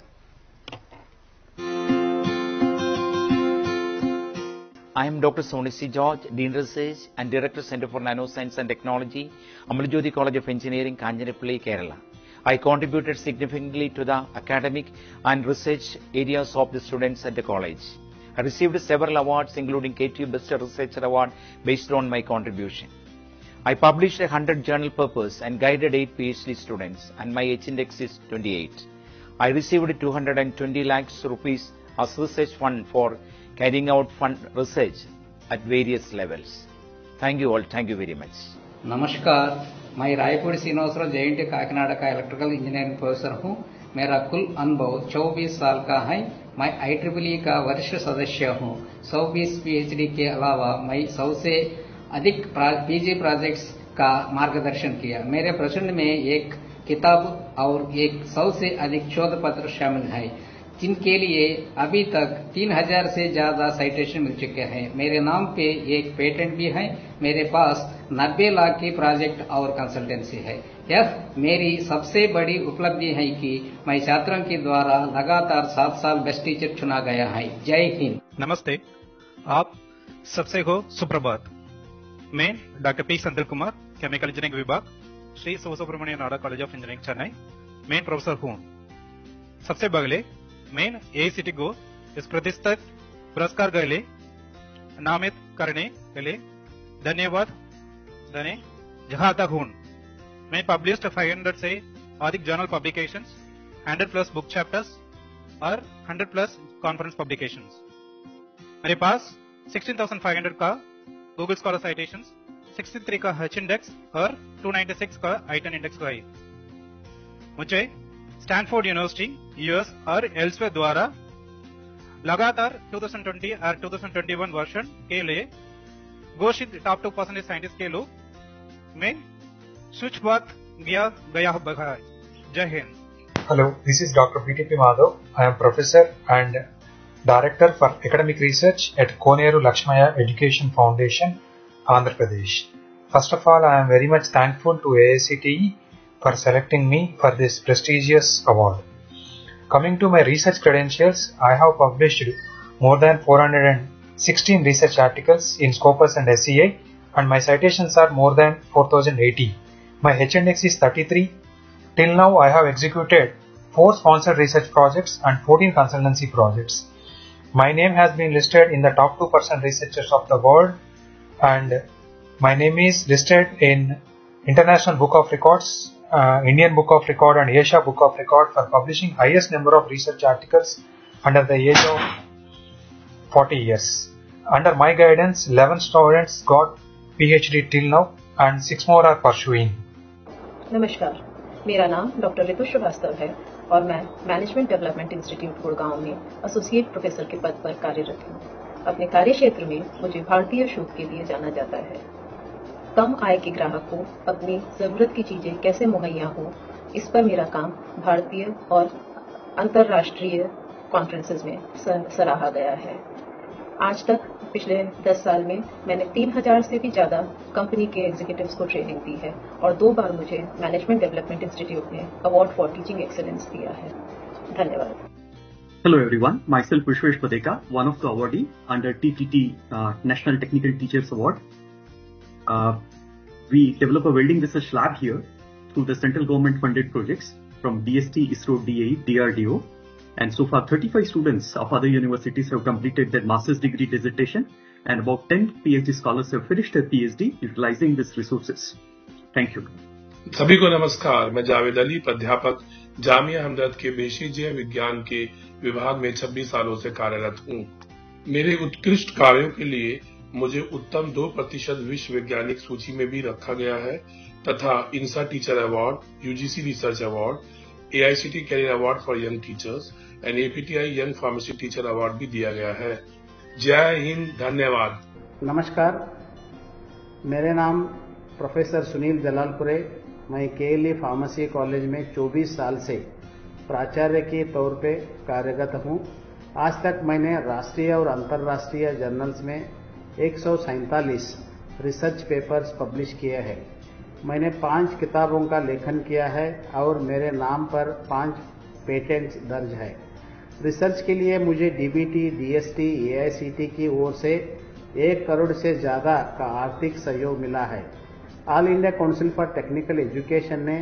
I am Dr. Soni C. George, Dean Research and Director Center for Nanoscience and Technology, Amalajodi College of Engineering, Kanjanappally, Kerala. I contributed significantly to the academic and research areas of the students at the college. I received several awards, including KTU Best Researcher Award, based on my contribution. I published 100 journal papers and guided 8 PhD students, and my H-index is 28. I received 220 lakhs rupees as research fund for carrying out fund research at various levels. Thank you all. Thank you very much. नमस्कार, मैं Raipur Srinivasrao JNT Kakinada का electrical engineering professor हूँ। मेरा कुल अनुभव 24 साल का है। मैं IEEE का वरिष्ठ सदस्य हूँ। 120 PhD के अलावा मैं 100 से अधिक PG प्रोजेक्ट्स का मार्गदर्शन किया। मेरे प्रसंग में एक किताब और 100 से अधिक शोध पत्र शामिल है, जिनके लिए अभी तक 3000 से ज्यादा साइटेशन मिल चुके हैं। मेरे नाम पे एक पेटेंट भी है। मेरे पास 90 लाख की प्रोजेक्ट और कंसल्टेंसी है। यह मेरी सबसे बड़ी उपलब्धि है कि मैं छात्रों के द्वारा लगातार 7 साल बेस्ट टीचर चुना गया है। जय हिंद। नमस्ते, आप सबसे को सुप्रभात। मैं doctor P Sandal Kumar, chemical engineering विभाग, Shri Sivasubramaniya Nadar college of engineering Chennai, main professor हूँ। सबसे पहले मैं AICTE को इस प्रतिष्ठित पुरस्कार के लिए नामित करने के लिए धन्यवाद देने चाहता हूँ। मैं पब्लिश्ड 500 से अधिक जर्नल पब्लिकेशंस, 100+ बुक चैप्टर्स और 100+ कॉन्फ्रेंस पब्लिकेशंस। मेरे पास 16,500 का गूगल स्कॉलर साइटेशंस, 63 का H-index और 296 का I-10 इंडेक्स है। मुझे स्टैनफोर्ड यूनिवर्सिटी US और एल्सवेयर द्वारा लगातार 2020 और 2021 वर्षन के लिए घोषित टॉप 2% साइंटिस्ट के रूप में सूचीबद्ध किया गया है। जय Hind. Hello, this is Dr. PTP Madhav. I am Professor and Director for Academic Research at Koneru Lakshmaya Education Foundation, Andhra Pradesh. First of all, I am very much thankful to AICTE for selecting me for this prestigious award. Coming to my research credentials, I have published more than 416 research articles in Scopus and SCI, and my citations are more than 4080. My H-index is 33. Till now, I have executed 4 sponsored research projects and 14 consultancy projects. My name has been listed in the top 2% researchers of the world, and my name is listed in International Book of Records, Indian Book of Record and Asia Book of Record for publishing highest number of research articles under the age of 40 years. Under my guidance, 11 students got PhD till now and 6 more are pursuing. नमस्कार, मेरा नाम doctor Ritu Srivastava है और मैं management development institute Gurgaon में associate professor के पद पर कार्यरत हूँ। अपने कार्य क्षेत्र में मुझे भारतीय शोध के लिए जाना जाता है। कम आय के ग्राहक को अपनी जरूरत की चीजें कैसे मुहैया हो, इस पर मेरा काम भारतीय और अंतर्राष्ट्रीय कॉन्फ्रेंसेस में सराहा गया है। आज तक पिछले 10 साल में मैंने 3000 से भी ज्यादा कंपनी के एग्जीक्यूटिव्स को ट्रेनिंग दी है और 2 बार मुझे मैनेजमेंट डेवलपमेंट इंस्टीट्यूट ने अवार्ड फॉर टीचिंग एक्सीलेंस दिया है। धन्यवाद। Hello everyone, myself Vishwesh Padeka, one of the awardee under TTT National Technical Teachers Award. We develop a welding research lab here through the central government funded projects from DST, ISRO, DAE, DRDO, and so far 35 students of other universities have completed their master's degree dissertation and about 10 PhD scholars have finished their PhD utilizing these resources. Thank you. सभी को नमस्कार। मैं जावेद अली, प्राध्यापक जामिया हमदर्द के बेशीजीय विज्ञान के विभाग में 26 सालों से कार्यरत हूँ। मेरे उत्कृष्ट कार्यों के लिए मुझे उत्तम 2% विश्व वैज्ञानिक सूची में भी रखा गया है तथा INSA teacher award, UGC research award, AICTE career award for young teachers and APTI young pharmacy teacher award भी दिया गया है। जय हिंद, धन्यवाद। नमस्कार, मेरे नाम प्रोफेसर सुनील जलालपुरे। मैं KLE फार्मेसी कॉलेज में 24 साल से प्राचार्य के तौर पे कार्यरत हूँ। आज तक मैंने राष्ट्रीय और अंतर्राष्ट्रीय जर्नल्स में 147 रिसर्च पेपर्स पब्लिश किए हैं। मैंने 5 किताबों का लेखन किया है और मेरे नाम पर 5 पेटेंट्स दर्ज है। रिसर्च के लिए मुझे DBT, DST, AICTE की ओर से 1 करोड़ से ज्यादा का आर्थिक सहयोग मिला है। All India council for technical education ने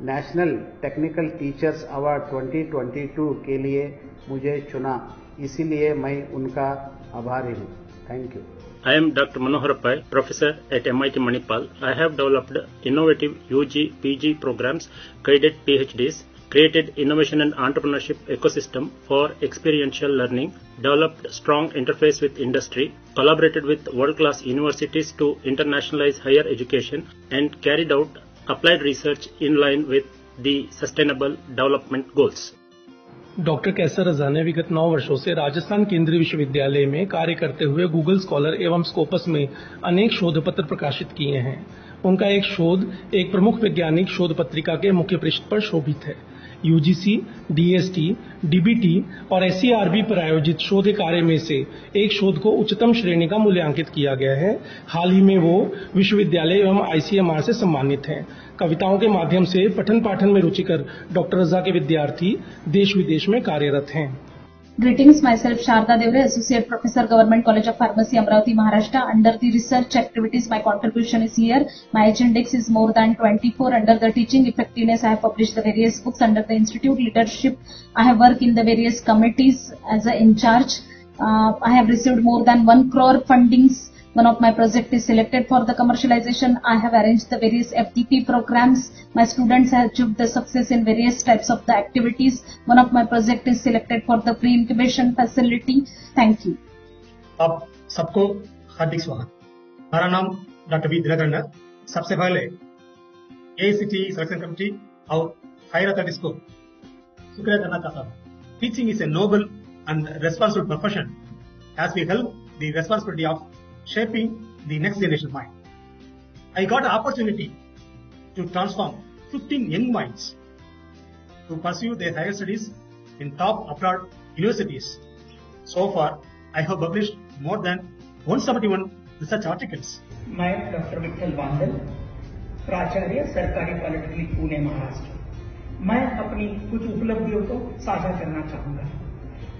नेशनल टेक्निकल टीचर्स अवार्ड 2022 के लिए मुझे चुना, इसीलिए मैं उनका आभारी हूँ। Thank you. I am Dr. Manohar Pai, professor at MIT Manipal. I have developed innovative UG, PG programs, guided PhDs, created innovation and entrepreneurship ecosystem for experiential learning, developed strong interface with industry, collaborated with world-class universities to internationalize higher education, and carried out applied research in line with the Sustainable Development Goals. Doctor Kaiser Raza ने विगत 9 वर्षों से राजस्थान केंद्रीय विश्वविद्यालय में कार्य करते हुए गूगल स्कॉलर एवं स्कोपस में अनेक शोध पत्र प्रकाशित किए हैं। उनका एक शोध एक प्रमुख वैज्ञानिक शोध पत्रिका के मुख्य पृष्ठ पर शोभित है। UGC, DST, DBT और SERB पर आयोजित शोध कार्य में से एक शोध को उच्चतम श्रेणी का मूल्यांकित किया गया है। हाल ही में वो विश्वविद्यालय एवं ICMR से सम्मानित हैं। कविताओं के माध्यम से पठन पाठन में रुचिकर डॉक्टर रजा के विद्यार्थी देश विदेश में कार्यरत हैं। Greetings, myself Sharda Devre, Associate Professor, Government College of Pharmacy, Amravati, Maharashtra. Under the research activities, my contribution is here. My index is more than 24. Under the teaching effectiveness, I have published the various books. Under the institute leadership, I have worked in the various committees as an in charge. I have received more than 1 crore fundings. One of my projects is selected for the commercialization. I have arranged the various FDP programs. My students have achieved the success in various types of the activities. One of my projects is selected for the pre-incubation facility. Thank you. आप सबको हार्दिक स्वागत। हमारा नाम doctor V Dinakaran है। सबसे पहले AICTE selection committee और higher authorities को शुक्रिया करना चाहता हूँ। Teaching is a noble and responsible profession as we help the responsibility of shaping the next generation mind. I got an opportunity to transform 15 young minds to pursue their higher studies in top abroad universities. So far, I have published more than 171 research articles. मैं doctor Vitthal Bandal, प्राचार्य सरकारी polytechnic Pune Maharashtra. मैं अपनी कुछ उपलब्धियों को साझा करना चाहूंगा।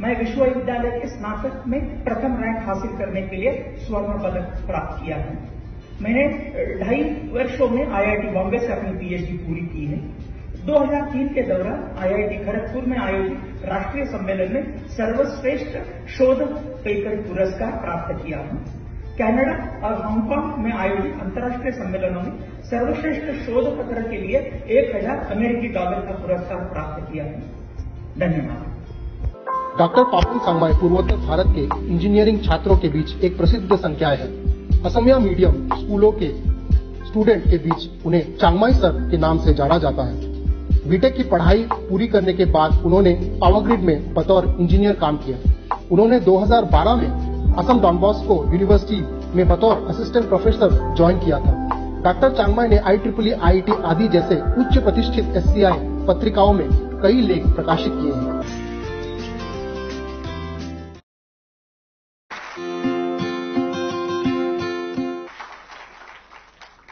मैं विश्वविद्यालय के स्नातक में प्रथम रैंक हासिल करने के लिए स्वर्ण पदक प्राप्त किया है। मैंने 2.5 वर्षों में IIT बॉम्बे से अपनी PhD पूरी की है। 2003 के दौरान IIT खड़गपुर में आयोजित राष्ट्रीय सम्मेलन में सर्वश्रेष्ठ शोध पेपर पुरस्कार प्राप्त किया हूँ। कनाडा और हांगकांग में आयोजित अंतर्राष्ट्रीय सम्मेलनों में सर्वश्रेष्ठ शोध पत्र के लिए $1000 अमेरिकी का पुरस्कार प्राप्त किया है। धन्यवाद। डॉक्टर पापुल सांगमाई पूर्वोत्तर भारत के इंजीनियरिंग छात्रों के बीच एक प्रसिद्ध संख्या है। असमिया मीडियम स्कूलों के स्टूडेंट के बीच उन्हें चांगमाई सर के नाम से जाना जाता है। बीटेक की पढ़ाई पूरी करने के बाद उन्होंने पावर ग्रिड में बतौर इंजीनियर काम किया। उन्होंने 2012 में असम डॉन बॉस्को यूनिवर्सिटी में बतौर असिस्टेंट प्रोफेसर ज्वाइन किया था। डॉक्टर चांगमाई ने IEEE, IIT आदि जैसे उच्च प्रतिष्ठित SCI पत्रिकाओं में कई लेख प्रकाशित किए हैं।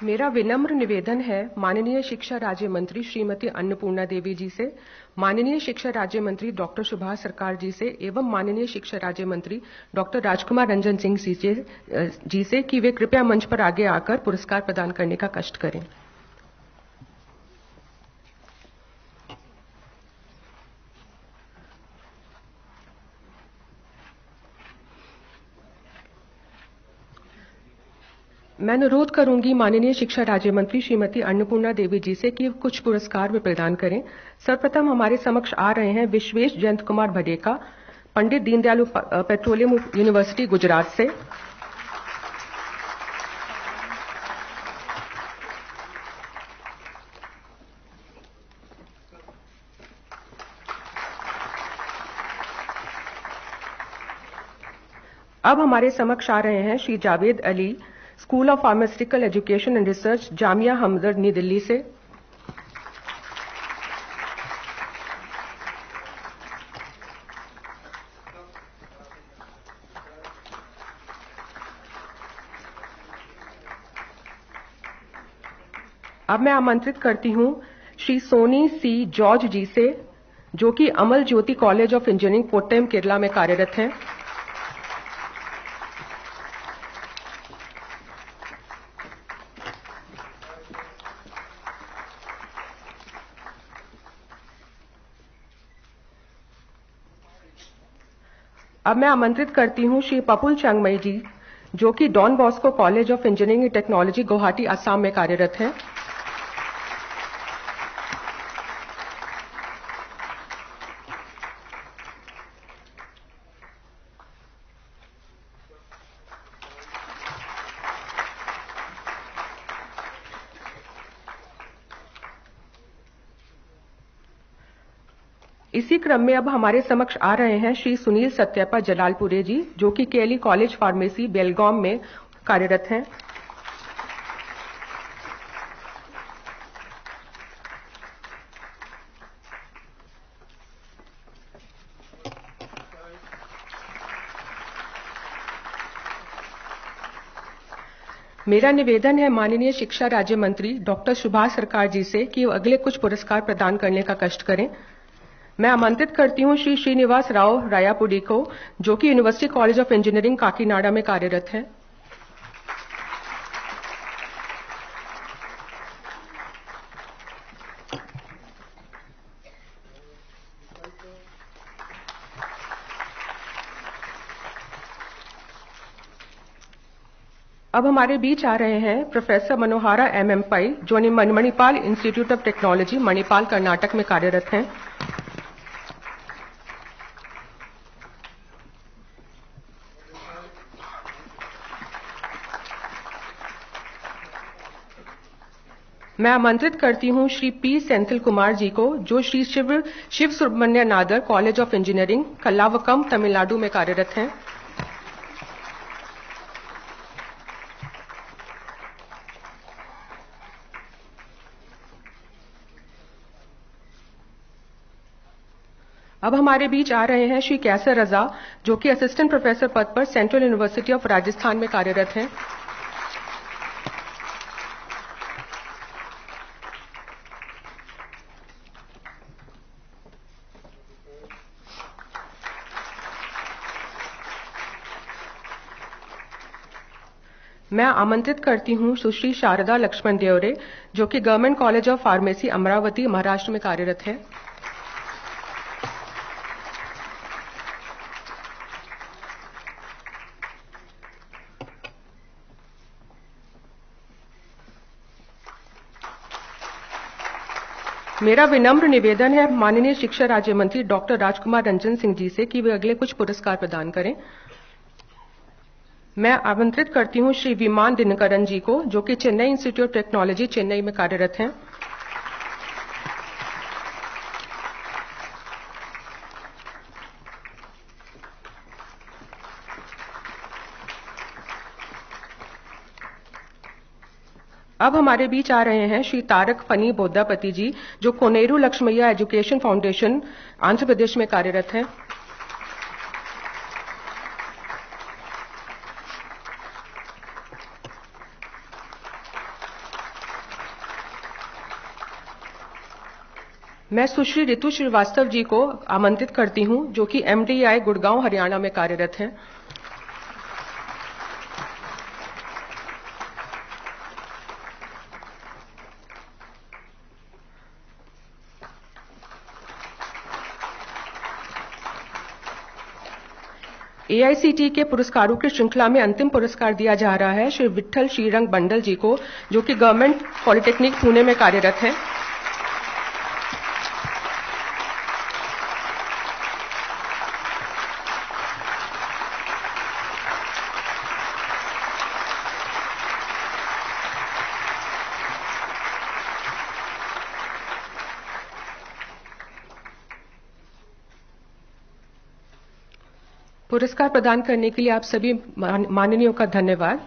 मेरा विनम्र निवेदन है माननीय शिक्षा राज्य मंत्री श्रीमती अन्नपूर्णा देवी जी से, माननीय शिक्षा राज्य मंत्री डॉक्टर सुभाष सरकार जी से एवं माननीय शिक्षा राज्य मंत्री डॉक्टर राजकुमार रंजन सिंह जी से कि वे कृपया मंच पर आगे आकर पुरस्कार प्रदान करने का कष्ट करें। मैं अनुरोध करूंगी माननीय शिक्षा राज्य मंत्री श्रीमती अन्नपूर्णा देवी जी से कि कुछ पुरस्कार वे प्रदान करें। सर्वप्रथम हमारे समक्ष आ रहे हैं विश्वेश जयंत कुमार भडेका, पंडित दीनदयाल पेट्रोलियम यूनिवर्सिटी गुजरात से। अब हमारे समक्ष आ रहे हैं Shri Javed Ali, school of pharmaceutical education and research, Jamia Hamdard, Nai Delhi से। अब मैं आमंत्रित करती हूं श्री सोनी सी जॉर्ज जी से, जो कि Amal Jyothi college of engineering Kottayam Kerala में कार्यरत हैं। अब मैं आमंत्रित करती हूं श्री पपुल चंगमई जी, जो कि Don Bosco college of engineering and technology Guwahati Assam में कार्यरत हैं। इसी क्रम में अब हमारे समक्ष आ रहे हैं श्री सुनील सत्यप्पा जलालपुरे जी, जो कि केएलई कॉलेज फार्मेसी बेलगाम में कार्यरत हैं। मेरा निवेदन है माननीय शिक्षा राज्य मंत्री डॉक्टर सुभाष सरकार जी से कि वो अगले कुछ पुरस्कार प्रदान करने का कष्ट करें। मैं आमंत्रित करती हूं श्री श्रीनिवास राव रायापुडी को, जो कि university college of engineering Kakinada में कार्यरत हैं। अब हमारे बीच आ रहे हैं प्रोफेसर मनोहारा एम पाई, जो Manipal institute of technology Manipal Karnataka में कार्यरत हैं। मैं आमंत्रित करती हूं श्री पी सेंथिल कुमार जी को, जो Shri Shiv Subramanya Nadar college of engineering Kalavakkam Tamil Nadu में कार्यरत हैं। अब हमारे बीच आ रहे हैं श्री कैसर रजा, जो कि असिस्टेंट प्रोफेसर पद पर सेंट्रल यूनिवर्सिटी ऑफ राजस्थान में कार्यरत हैं। मैं आमंत्रित करती हूं सुश्री शारदा लक्ष्मण देवरे, जो कि government college of pharmacy Amravati Maharashtra में कार्यरत है। मेरा विनम्र निवेदन है माननीय शिक्षा राज्य मंत्री डॉक्टर राजकुमार रंजन सिंह जी से कि वे अगले कुछ पुरस्कार प्रदान करें। मैं आमंत्रित करती हूं श्री विमान दिनकरन जी को, जो कि Chennai institute of technology Chennai में कार्यरत हैं। अब हमारे बीच आ रहे हैं श्री तारक फनी बोद्दापति जी, जो कोनेरू लक्ष्मैया एजुकेशन फाउंडेशन आंध्र प्रदेश में कार्यरत हैं। मैं सुश्री ऋतु श्रीवास्तव जी को आमंत्रित करती हूं, जो कि एमडीआई गुड़गांव हरियाणा में कार्यरत हैं। AICTE के पुरस्कारों की श्रृंखला में अंतिम पुरस्कार दिया जा रहा है श्री विट्ठल श्रीरंग बंडल जी को, जो कि गवर्नमेंट पॉलिटेक्निक पुणे में कार्यरत हैं। पुरस्कार प्रदान करने के लिए आप सभी माननीयों का धन्यवाद।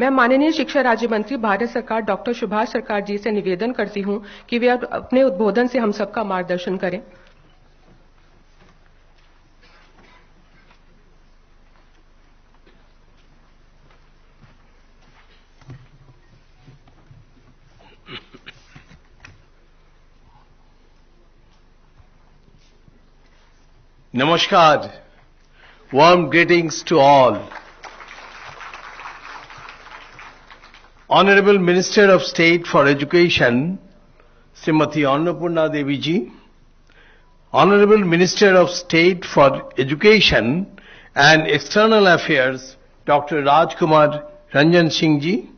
मैं माननीय शिक्षा राज्य मंत्री भारत सरकार डॉक्टर सुभाष सरकार जी से निवेदन करती हूं कि वे अपने उद्बोधन से हम सबका मार्गदर्शन करें। Namaskar, warm greetings to all. Honorable Minister of State for Education, Srimati Annapurna Devi ji, Honorable Minister of State for Education and External Affairs, Dr. Rajkumar Ranjan Singh ji,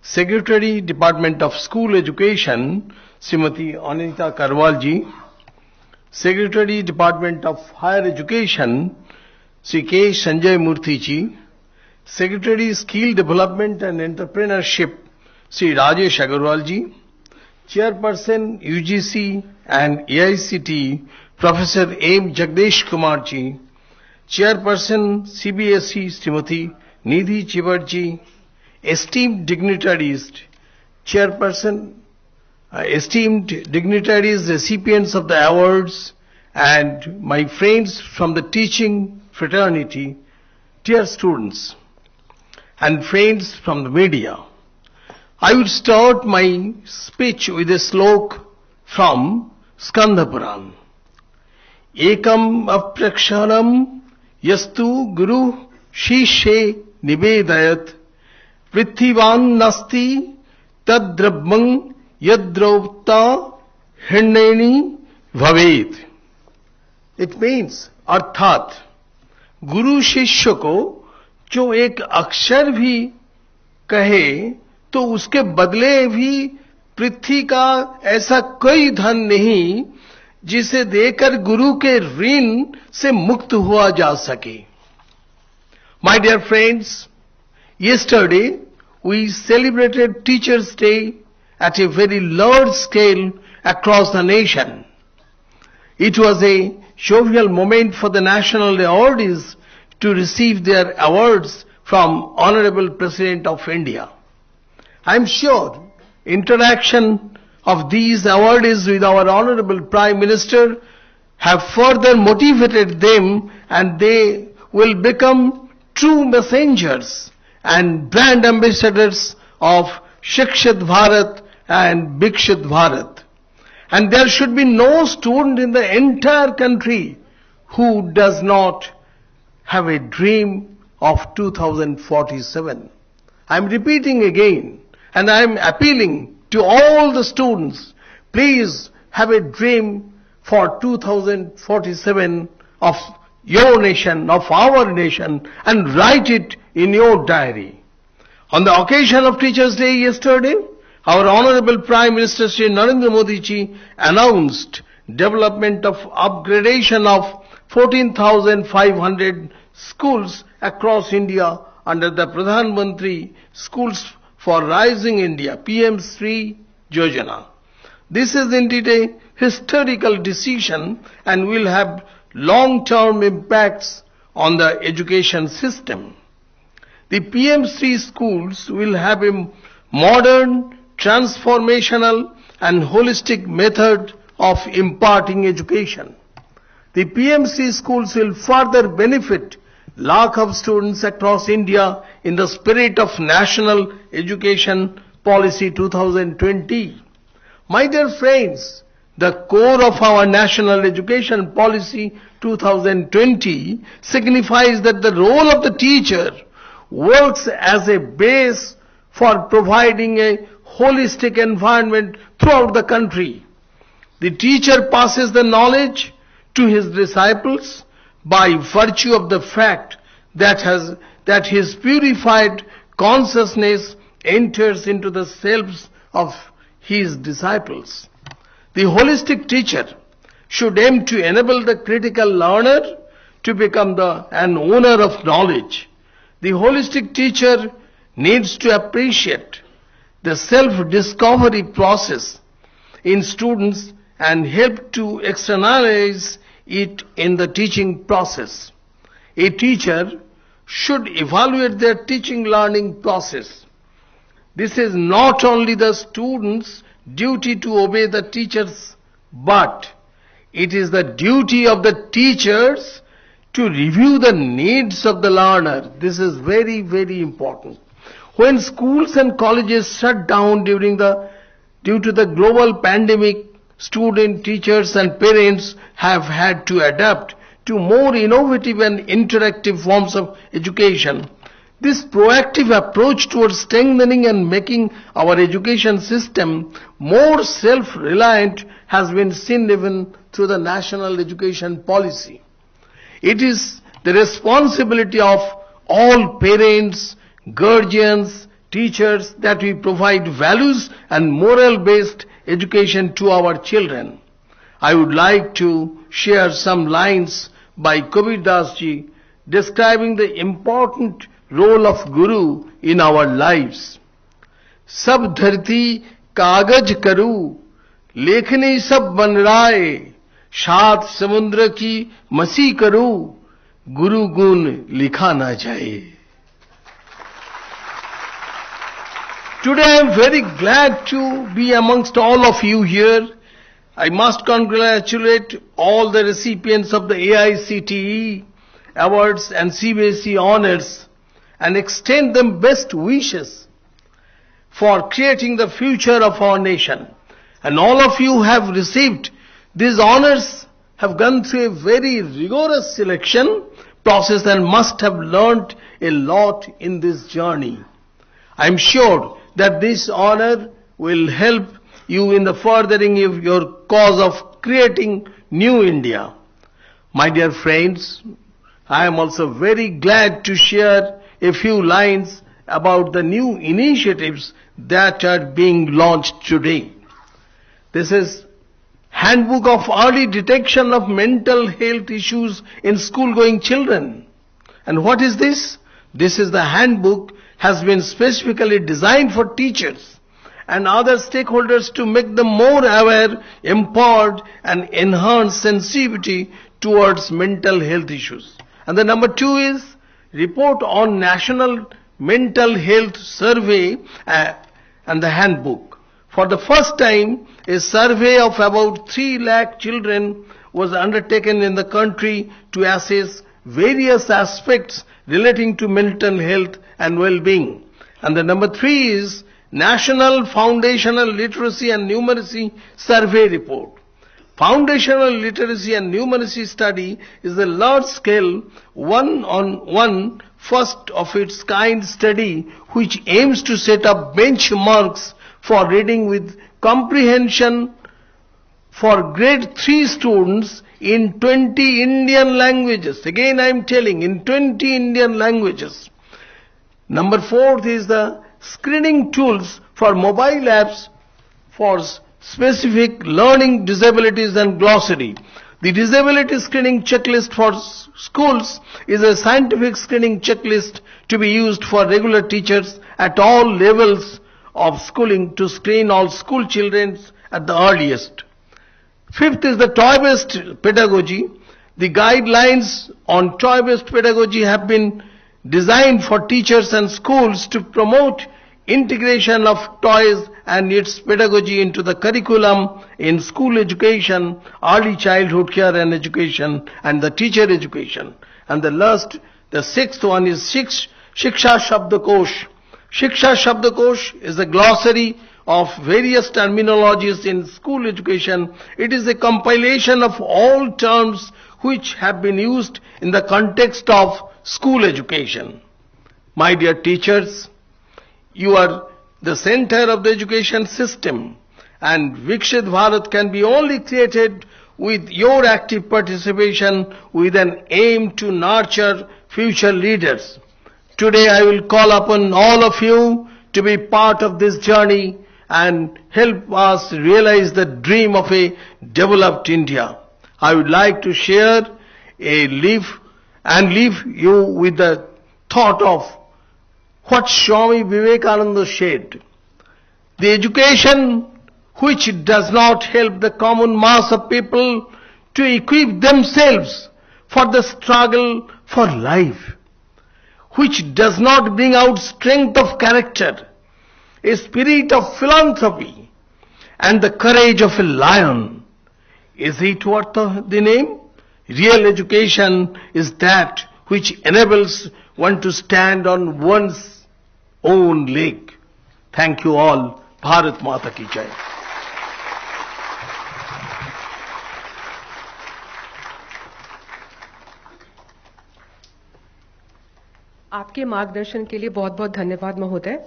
Secretary, Department of School Education, Srimati Anita Karwal ji, Secretary, Department of Higher Education, Sri K. Sanjay Murthy ji, Secretary, Skill Development and Entrepreneurship, Sri Rajesh Agarwal ji, Chairperson, UGC and AICTE, Professor M. Jagdish Kumar ji, Chairperson, CBSE, Srimati Nidhi Chibar ji, esteemed dignitaries, Chairperson, esteemed dignitaries, recipients of the awards, and my friends from the teaching fraternity, dear students, and friends from the media. I will start my speech with a slok from Skanda Puran. Ekam aprakshanam yastu guru shishe nivedayat prithivan nasti tadrabmang यद्रौता हिण्येनी भवेत। It means अर्थात गुरु शिष्य को जो एक अक्षर भी कहे तो उसके बदले भी पृथ्वी का ऐसा कोई धन नहीं जिसे देकर गुरु के ऋण से मुक्त हुआ जा सके। My dear friends, yesterday we celebrated Teachers' Day at a very large scale across the nation. It was a jovial moment for the national awardees to receive their awards from Honorable President of India. I am sure interaction of these awardees with our Honorable Prime Minister have further motivated them, and they will become true messengers and brand ambassadors of Shikshit Bharat and Bikshit Bharat. And there should be no student in the entire country who does not have a dream of 2047. I am repeating again, and I am appealing to all the students, please have a dream for 2047 of your nation, of our nation, and write it in your diary. On the occasion of Teachers' Day yesterday, our Honorable Prime Minister Shri Narendra Modi ji announced development of upgradation of 14,500 schools across India under the Pradhan Mantri Schools for Rising India, PM3 Yojana. This is indeed a historical decision and will have long-term impacts on the education system. The PM3 schools will have a modern, transformational and holistic method of imparting education. The PMC schools will further benefit lakhs of students across India in the spirit of National Education Policy 2020. My dear friends, the core of our National Education Policy 2020 signifies that the role of the teacher works as a base for providing a holistic environment throughout the country. The teacher passes the knowledge to his disciples by virtue of the fact that his purified consciousness enters into the selves of his disciples. The holistic teacher should aim to enable the critical learner to become an owner of knowledge. The holistic teacher needs to appreciate the self-discovery process in students and help to externalize it in the teaching process. A teacher should evaluate their teaching learning process. This is not only the student's duty to obey the teachers, but it is the duty of the teachers to review the needs of the learner. This is very, very important. When schools and colleges shut down due to the global pandemic, students, teachers and parents have had to adapt to more innovative and interactive forms of education. This proactive approach towards strengthening and making our education system more self-reliant has been seen even through the national education policy. It is the responsibility of all parents, guardians, teachers that we provide values and moral-based education to our children. I would like to share some lines by Kabir Das ji describing the important role of Guru in our lives. Sab dharti kagaj karu, lekhne sab banraye, shat samundra ki masi karu, Guru gun likha na jaye. Today I am very glad to be amongst all of you here. I must congratulate all the recipients of the AICTE awards and CBSE honors and extend them best wishes for creating the future of our nation. And all of you have received these honors, have gone through a very rigorous selection process and must have learnt a lot in this journey. I am sure that this honor will help you in the furthering of your cause of creating new India. My dear friends, I am also very glad to share a few lines about the new initiatives that are being launched today. This is Handbook of Early Detection of Mental Health Issues in School-Going Children. And what is this? This is the handbook has been specifically designed for teachers and other stakeholders to make them more aware, empowered and enhance sensitivity towards mental health issues. And the number 2 is Report on National Mental Health Survey and the handbook. For the first time, a survey of about 3 lakh children was undertaken in the country to assess various aspects relating to mental health and well-being. And the number 3 is National Foundational Literacy and Numeracy Survey Report. Foundational Literacy and Numeracy Study is a large-scale, one-on-one, first of its kind study which aims to set up benchmarks for reading with comprehension for grade 3 students in 20 Indian languages. Again I am telling, in 20 Indian languages. Number 4 is the screening tools for mobile apps for specific learning disabilities and glossary. The disability screening checklist for schools is a scientific screening checklist to be used for regular teachers at all levels of schooling to screen all school children at the earliest. 5th is the toy-based pedagogy. The guidelines on toy-based pedagogy have been designed for teachers and schools to promote integration of toys and its pedagogy into the curriculum in school education, early childhood care and education, and the teacher education. And the 6th one is Shiksha Shabdakosh. Shiksha Shabdakosh is a glossary of various terminologies in school education. It is a compilation of all terms which have been used in the context of school education. My dear teachers, you are the center of the education system, and Vikshit Bharat can be only created with your active participation with an aim to nurture future leaders. Today I will call upon all of you to be part of this journey and help us realize the dream of a developed India. I would like to share leave you with the thought of what Swami Vivekananda said. The education which does not help the common mass of people to equip themselves for the struggle for life, which does not bring out strength of character, a spirit of philanthropy, and the courage of a lion, is it worth the name? Real education is that which enables one to stand on one's own leg. Thank you all. Bharat Mata ki Jai. आपके मार्गदर्शन के लिए बहुत बहुत धन्यवाद महोदय।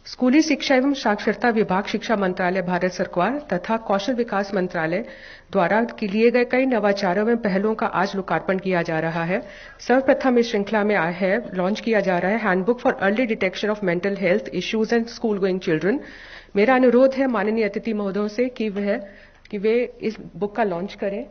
स्कूली शिक्षा एवं साक्षरता विभाग, शिक्षा मंत्रालय भारत सरकार तथा कौशल विकास मंत्रालय द्वारा लिए गए कई नवाचारों एवं पहलों का आज लोकार्पण किया जा रहा है। सर्वप्रथम इस श्रृंखला में लॉन्च किया जा रहा है handbook for early detection of mental health issues and school going children. मेरा अनुरोध है माननीय अतिथि महोदयों से कि वे इस बुक का लॉन्च करें।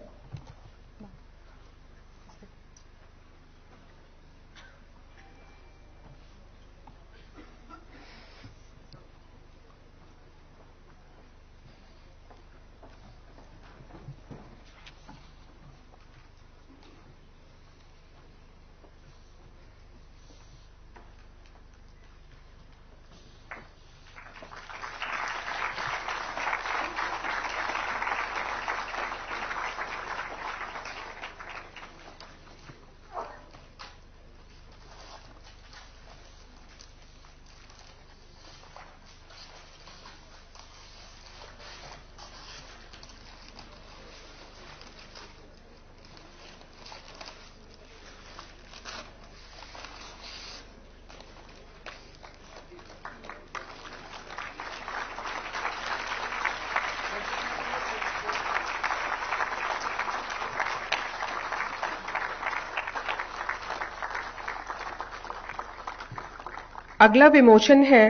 अगला विमोचन है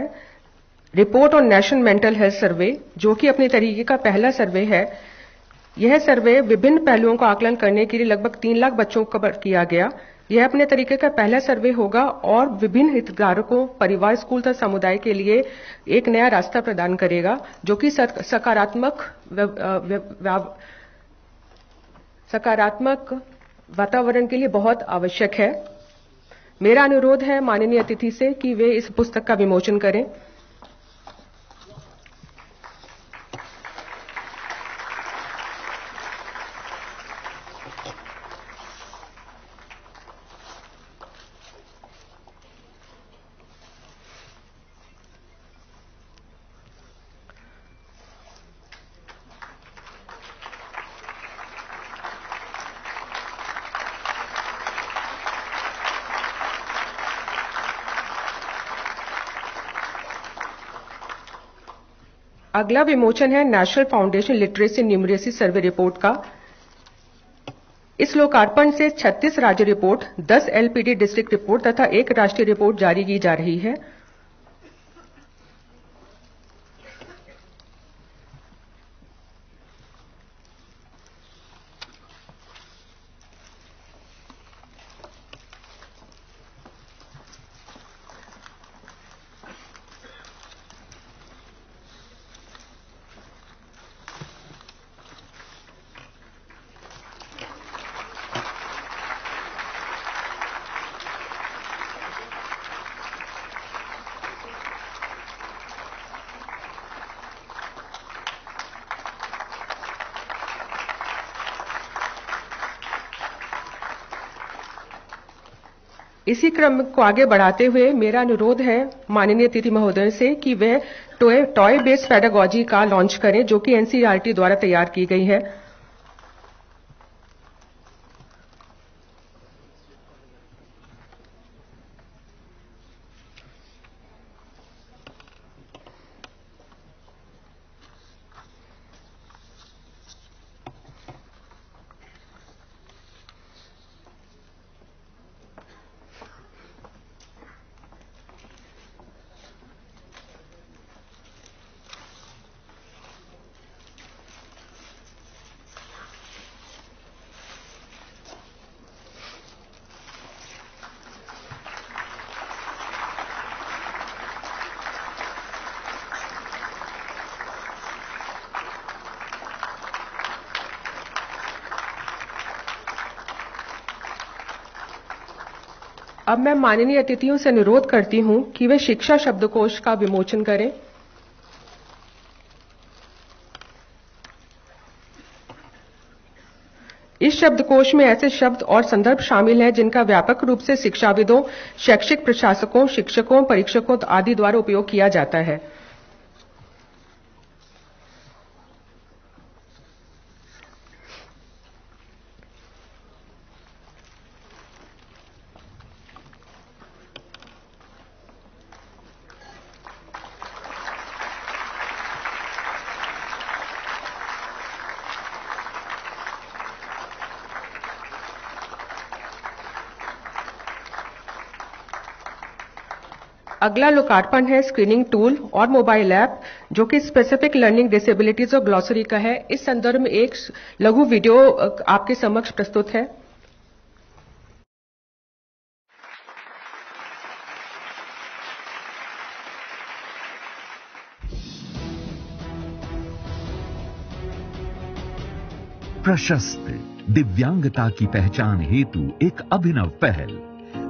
report on national mental health survey, जो कि अपने तरीके का पहला सर्वे है। यह सर्वे विभिन्न पहलुओं का आकलन करने के लिए लगभग 3 लाख बच्चों को कवर किया गया। यह अपने तरीके का पहला सर्वे होगा और विभिन्न हितधारकों, परिवार, स्कूल तथा समुदाय के लिए एक नया रास्ता प्रदान करेगा, जो कि सकारात्मक वातावरण के लिए बहुत आवश्यक है। मेरा अनुरोध है माननीय अतिथि से कि वे इस पुस्तक का विमोचन करें। अगला विमोचन है national foundation literacy numeracy survey report का। इस लोकार्पण से 36 राज्य रिपोर्ट, 10 एलपीडी डिस्ट्रिक्ट रिपोर्ट तथा 1 राष्ट्रीय रिपोर्ट जारी की जा रही है। इसी क्रम को आगे बढ़ाते हुए मेरा अनुरोध है माननीय अतिथि महोदय से कि वे टॉय बेस्ड पेडागोजी का लॉन्च करें, जो कि एनसीईआरटी द्वारा तैयार की गई है। अब मैं माननीय अतिथियों से अनुरोध करती हूं कि वे शिक्षा शब्दकोश का विमोचन करें। इस शब्दकोश में ऐसे शब्द और संदर्भ शामिल हैं जिनका व्यापक रूप से शिक्षाविदों, शैक्षिक प्रशासकों, शिक्षकों, परीक्षकों आदि द्वारा उपयोग किया जाता है। अगला लोकार्पण है स्क्रीनिंग टूल और मोबाइल ऐप जो कि स्पेसिफिक लर्निंग डिसेबिलिटीज और ग्लॉसरी का है। इस संदर्भ में एक लघु वीडियो आपके समक्ष प्रस्तुत है। प्रशस्त दिव्यांगता की पहचान हेतु एक अभिनव पहल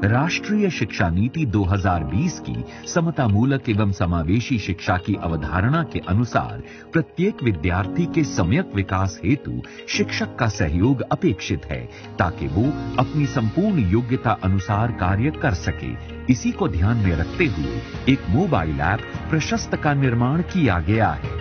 राष्ट्रीय शिक्षा नीति 2020 की समता मूलक एवं समावेशी शिक्षा की अवधारणा के अनुसार प्रत्येक विद्यार्थी के सम्यक विकास हेतु शिक्षक का सहयोग अपेक्षित है ताकि वो अपनी संपूर्ण योग्यता अनुसार कार्य कर सके। इसी को ध्यान में रखते हुए एक मोबाइल ऐप प्रशस्त का निर्माण किया गया है।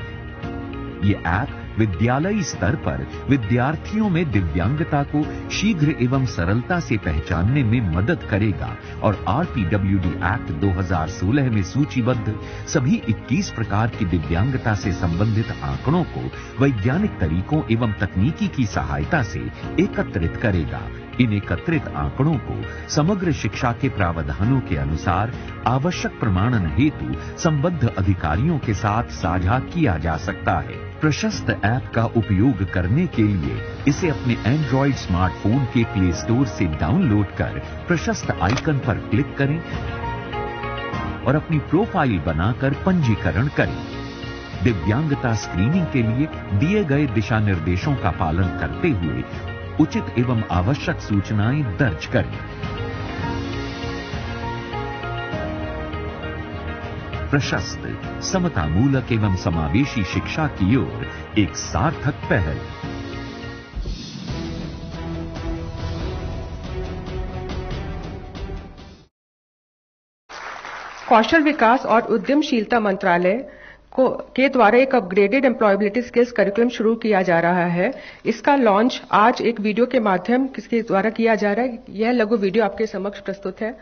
ये ऐप विद्यालयी स्तर पर विद्यार्थियों में दिव्यांगता को शीघ्र एवं सरलता से पहचानने में मदद करेगा और RPWD एक्ट 2016 में सूचीबद्ध सभी 21 प्रकार की दिव्यांगता से संबंधित आंकड़ों को वैज्ञानिक तरीकों एवं तकनीकी की सहायता से एकत्रित करेगा। इन एकत्रित आंकड़ों को समग्र शिक्षा के प्रावधानों के अनुसार आवश्यक प्रमाणन हेतु संबद्ध अधिकारियों के साथ साझा किया जा सकता है। प्रशस्त ऐप का उपयोग करने के लिए इसे अपने एंड्रॉइड स्मार्टफोन के प्ले स्टोर से डाउनलोड कर प्रशस्त आइकन पर क्लिक करें और अपनी प्रोफाइल बनाकर पंजीकरण करें। दिव्यांगता स्क्रीनिंग के लिए दिए गए दिशा निर्देशों का पालन करते हुए उचित एवं आवश्यक सूचनाएं दर्ज करें। प्रशस्त समता मूलक एवं समावेशी शिक्षा की ओर एक सार्थक पहल। कौशल विकास और उद्यमशीलता मंत्रालय के द्वारा एक अपग्रेडेड एम्प्लॉयबिलिटी स्किल्स करिकुलम शुरू किया जा रहा है। इसका लॉन्च आज एक वीडियो के माध्यम के द्वारा किया जा रहा है। यह लघु वीडियो आपके समक्ष प्रस्तुत है।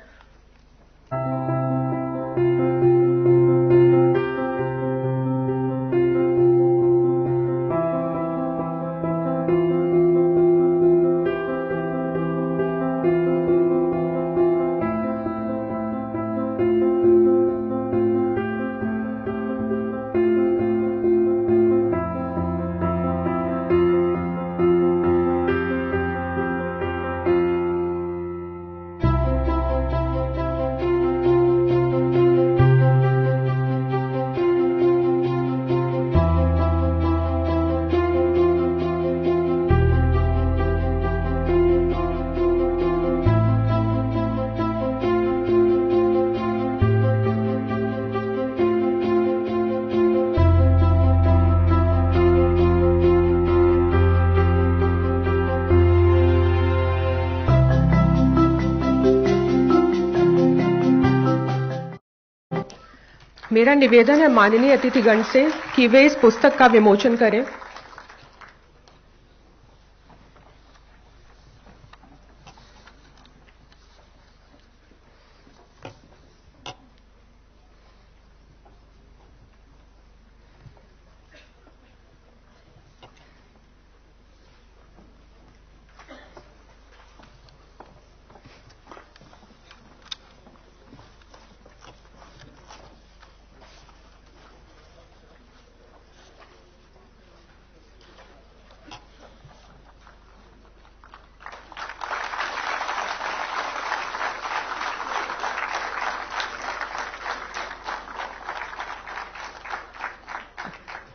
मेरा निवेदन है माननीय अतिथिगण से कि वे इस पुस्तक का विमोचन करें।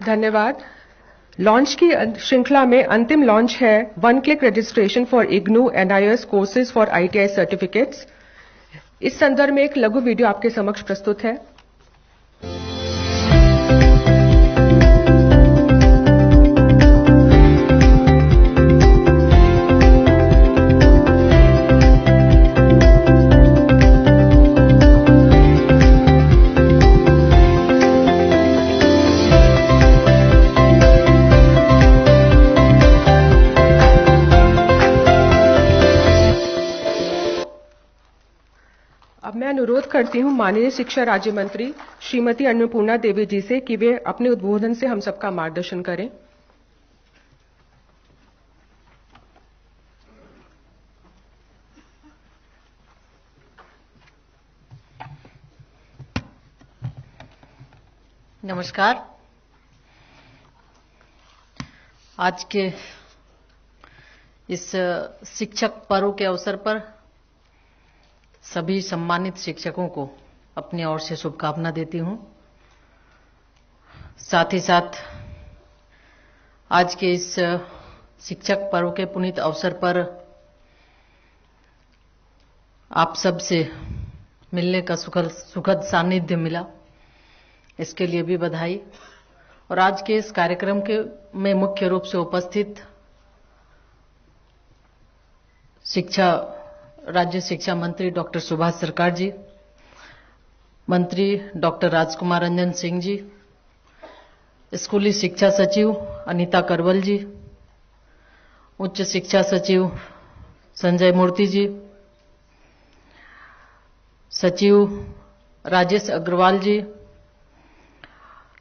धन्यवाद। लॉन्च की श्रृंखला में अंतिम लॉन्च है one click registration for IGNOU NIOS courses for ITI certificates. इस संदर्भ में एक लघु वीडियो आपके समक्ष प्रस्तुत है। अब मैं अनुरोध करती हूं माननीय शिक्षा राज्य मंत्री श्रीमती अन्नपूर्णा देवी जी से कि वे अपने उद्बोधन से हम सबका मार्गदर्शन करें। नमस्कार। आज के इस शिक्षक पर्व के अवसर पर सभी सम्मानित शिक्षकों को अपनी ओर से शुभकामना देती हूं। साथ ही साथ आज के इस शिक्षक पर्व के पुनीत अवसर पर आप सब से मिलने का सुखद सानिध्य मिला, इसके लिए भी बधाई। और आज के इस कार्यक्रम में मुख्य रूप से उपस्थित राज्य शिक्षा मंत्री डॉक्टर सुभाष सरकार जी, मंत्री डॉक्टर राजकुमार रंजन सिंह जी, स्कूली शिक्षा सचिव अनीता करवल जी, उच्च शिक्षा सचिव संजय मूर्ति जी, सचिव राजेश अग्रवाल जी,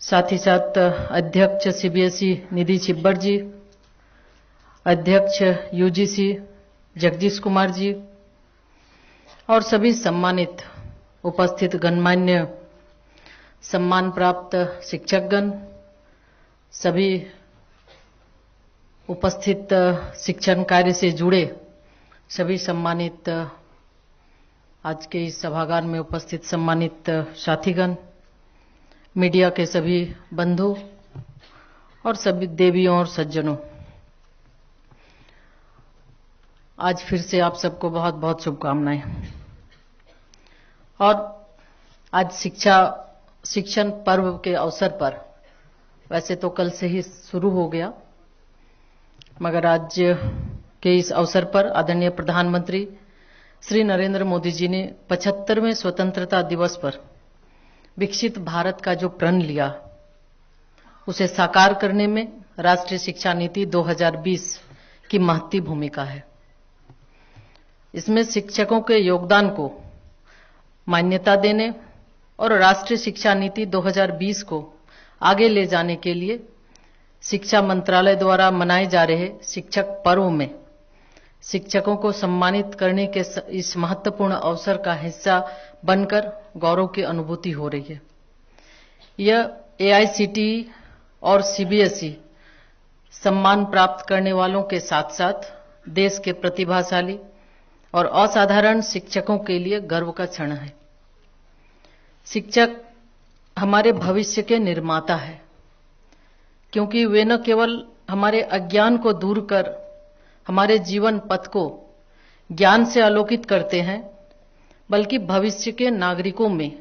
साथ ही साथ अध्यक्ष सीबीएसई निधि छिब्बर जी, अध्यक्ष यूजीसी जगदीश कुमार जी और सभी सम्मानित उपस्थित गणमान्य सम्मान प्राप्त शिक्षकगण, सभी उपस्थित शिक्षण कार्य से जुड़े सभी सम्मानित आज के इस सभागार में उपस्थित सम्मानित साथीगण, मीडिया के सभी बंधु और सभी देवियों और सज्जनों, आज फिर से आप सबको बहुत बहुत शुभकामनाएं। और आज शिक्षण पर्व के अवसर पर, वैसे तो कल से ही शुरू हो गया, मगर आज के इस अवसर पर आदरणीय प्रधानमंत्री श्री नरेंद्र मोदी जी ने 75वें स्वतंत्रता दिवस पर विकसित भारत का जो प्रण लिया, उसे साकार करने में राष्ट्रीय शिक्षा नीति 2020 की महत्वपूर्ण भूमिका है। इसमें शिक्षकों के योगदान को मान्यता देने और राष्ट्रीय शिक्षा नीति 2020 को आगे ले जाने के लिए शिक्षा मंत्रालय द्वारा मनाए जा रहे शिक्षक पर्व में शिक्षकों को सम्मानित करने के इस महत्वपूर्ण अवसर का हिस्सा बनकर गौरव की अनुभूति हो रही है। यह एआईसीटीई और सीबीएसई सम्मान प्राप्त करने वालों के साथ साथ देश के प्रतिभाशाली और असाधारण शिक्षकों के लिए गर्व का क्षण है। शिक्षक हमारे भविष्य के निर्माता है, क्योंकि वे न केवल हमारे अज्ञान को दूर कर हमारे जीवन पथ को ज्ञान से आलोकित करते हैं, बल्कि भविष्य के नागरिकों में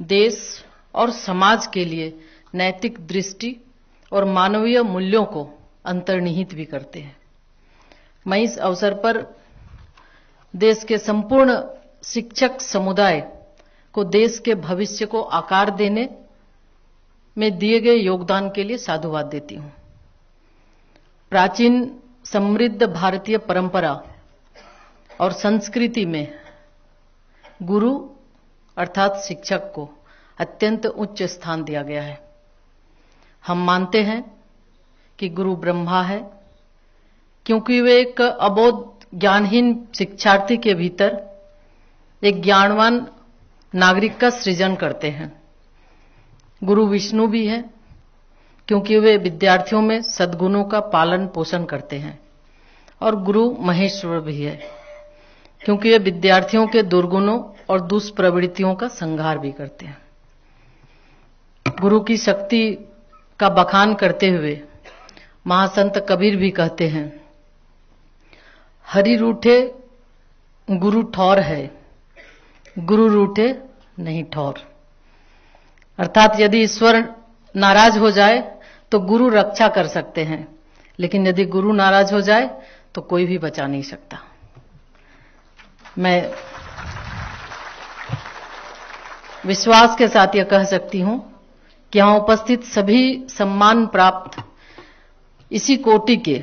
देश और समाज के लिए नैतिक दृष्टि और मानवीय मूल्यों को अंतर्निहित भी करते हैं। मैं इस अवसर पर देश के संपूर्ण शिक्षक समुदाय को देश के भविष्य को आकार देने में दिए गए योगदान के लिए साधुवाद देती हूं। प्राचीन समृद्ध भारतीय परंपरा और संस्कृति में गुरु अर्थात शिक्षक को अत्यंत उच्च स्थान दिया गया है। हम मानते हैं कि गुरु ब्रह्मा है, क्योंकि वे एक अबोध ज्ञानहीन शिक्षार्थी के भीतर एक ज्ञानवान नागरिक का सृजन करते हैं। गुरु विष्णु भी है, क्योंकि वे विद्यार्थियों में सद्गुणों का पालन पोषण करते हैं। और गुरु महेश्वर भी है, क्योंकि वे विद्यार्थियों के दुर्गुणों और दुष्प्रवृत्तियों का संहार भी करते हैं। गुरु की शक्ति का बखान करते हुए महासंत कबीर भी कहते हैं, हरि रूठे गुरु ठौर है, गुरु रूठे नहीं ठौर। अर्थात यदि ईश्वर नाराज हो जाए तो गुरु रक्षा कर सकते हैं, लेकिन यदि गुरु नाराज हो जाए तो कोई भी बचा नहीं सकता। मैं विश्वास के साथ यह कह सकती हूं कि यहां उपस्थित सभी सम्मान प्राप्त इसी कोटि के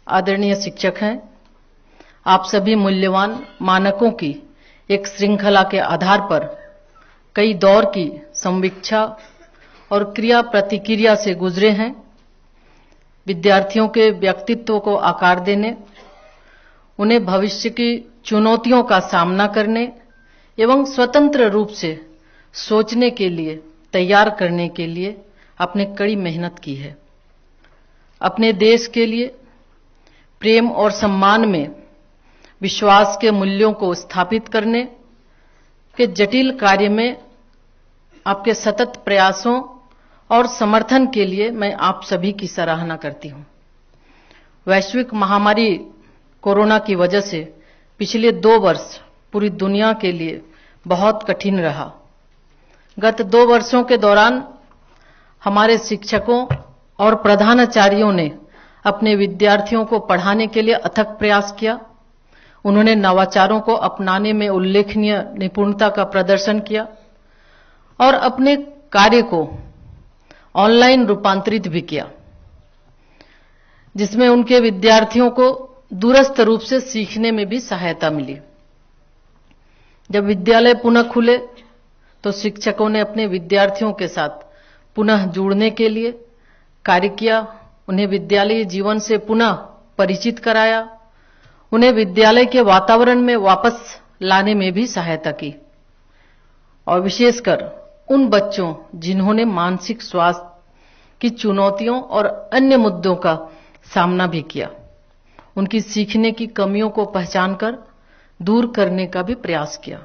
आदरणीय शिक्षक हैं। आप सभी मूल्यवान मानकों की एक श्रृंखला के आधार पर कई दौर की संवीक्षा और क्रिया प्रतिक्रिया से गुजरे हैं। विद्यार्थियों के व्यक्तित्व को आकार देने, उन्हें भविष्य की चुनौतियों का सामना करने एवं स्वतंत्र रूप से सोचने के लिए तैयार करने के लिए आपने कड़ी मेहनत की है। अपने देश के लिए प्रेम और सम्मान में विश्वास के मूल्यों को स्थापित करने के जटिल कार्य में आपके सतत प्रयासों और समर्थन के लिए मैं आप सभी की सराहना करती हूं। वैश्विक महामारी कोरोना की वजह से पिछले 2 वर्ष पूरी दुनिया के लिए बहुत कठिन रहा। गत 2 वर्षों के दौरान हमारे शिक्षकों और प्रधानाचार्यों ने अपने विद्यार्थियों को पढ़ाने के लिए अथक प्रयास किया। उन्होंने नवाचारों को अपनाने में उल्लेखनीय निपुणता का प्रदर्शन किया और अपने कार्य को ऑनलाइन रूपांतरित भी किया, जिसमें उनके विद्यार्थियों को दूरस्थ रूप से सीखने में भी सहायता मिली। जब विद्यालय पुनः खुले तो शिक्षकों ने अपने विद्यार्थियों के साथ पुनः जुड़ने के लिए कार्य किया, उन्हें विद्यालय जीवन से पुनः परिचित कराया, उन्हें विद्यालय के वातावरण में वापस लाने में भी सहायता की। और विशेषकर उन बच्चों जिन्होंने मानसिक स्वास्थ्य की चुनौतियों और अन्य मुद्दों का सामना भी किया, उनकी सीखने की कमियों को पहचानकर दूर करने का भी प्रयास किया।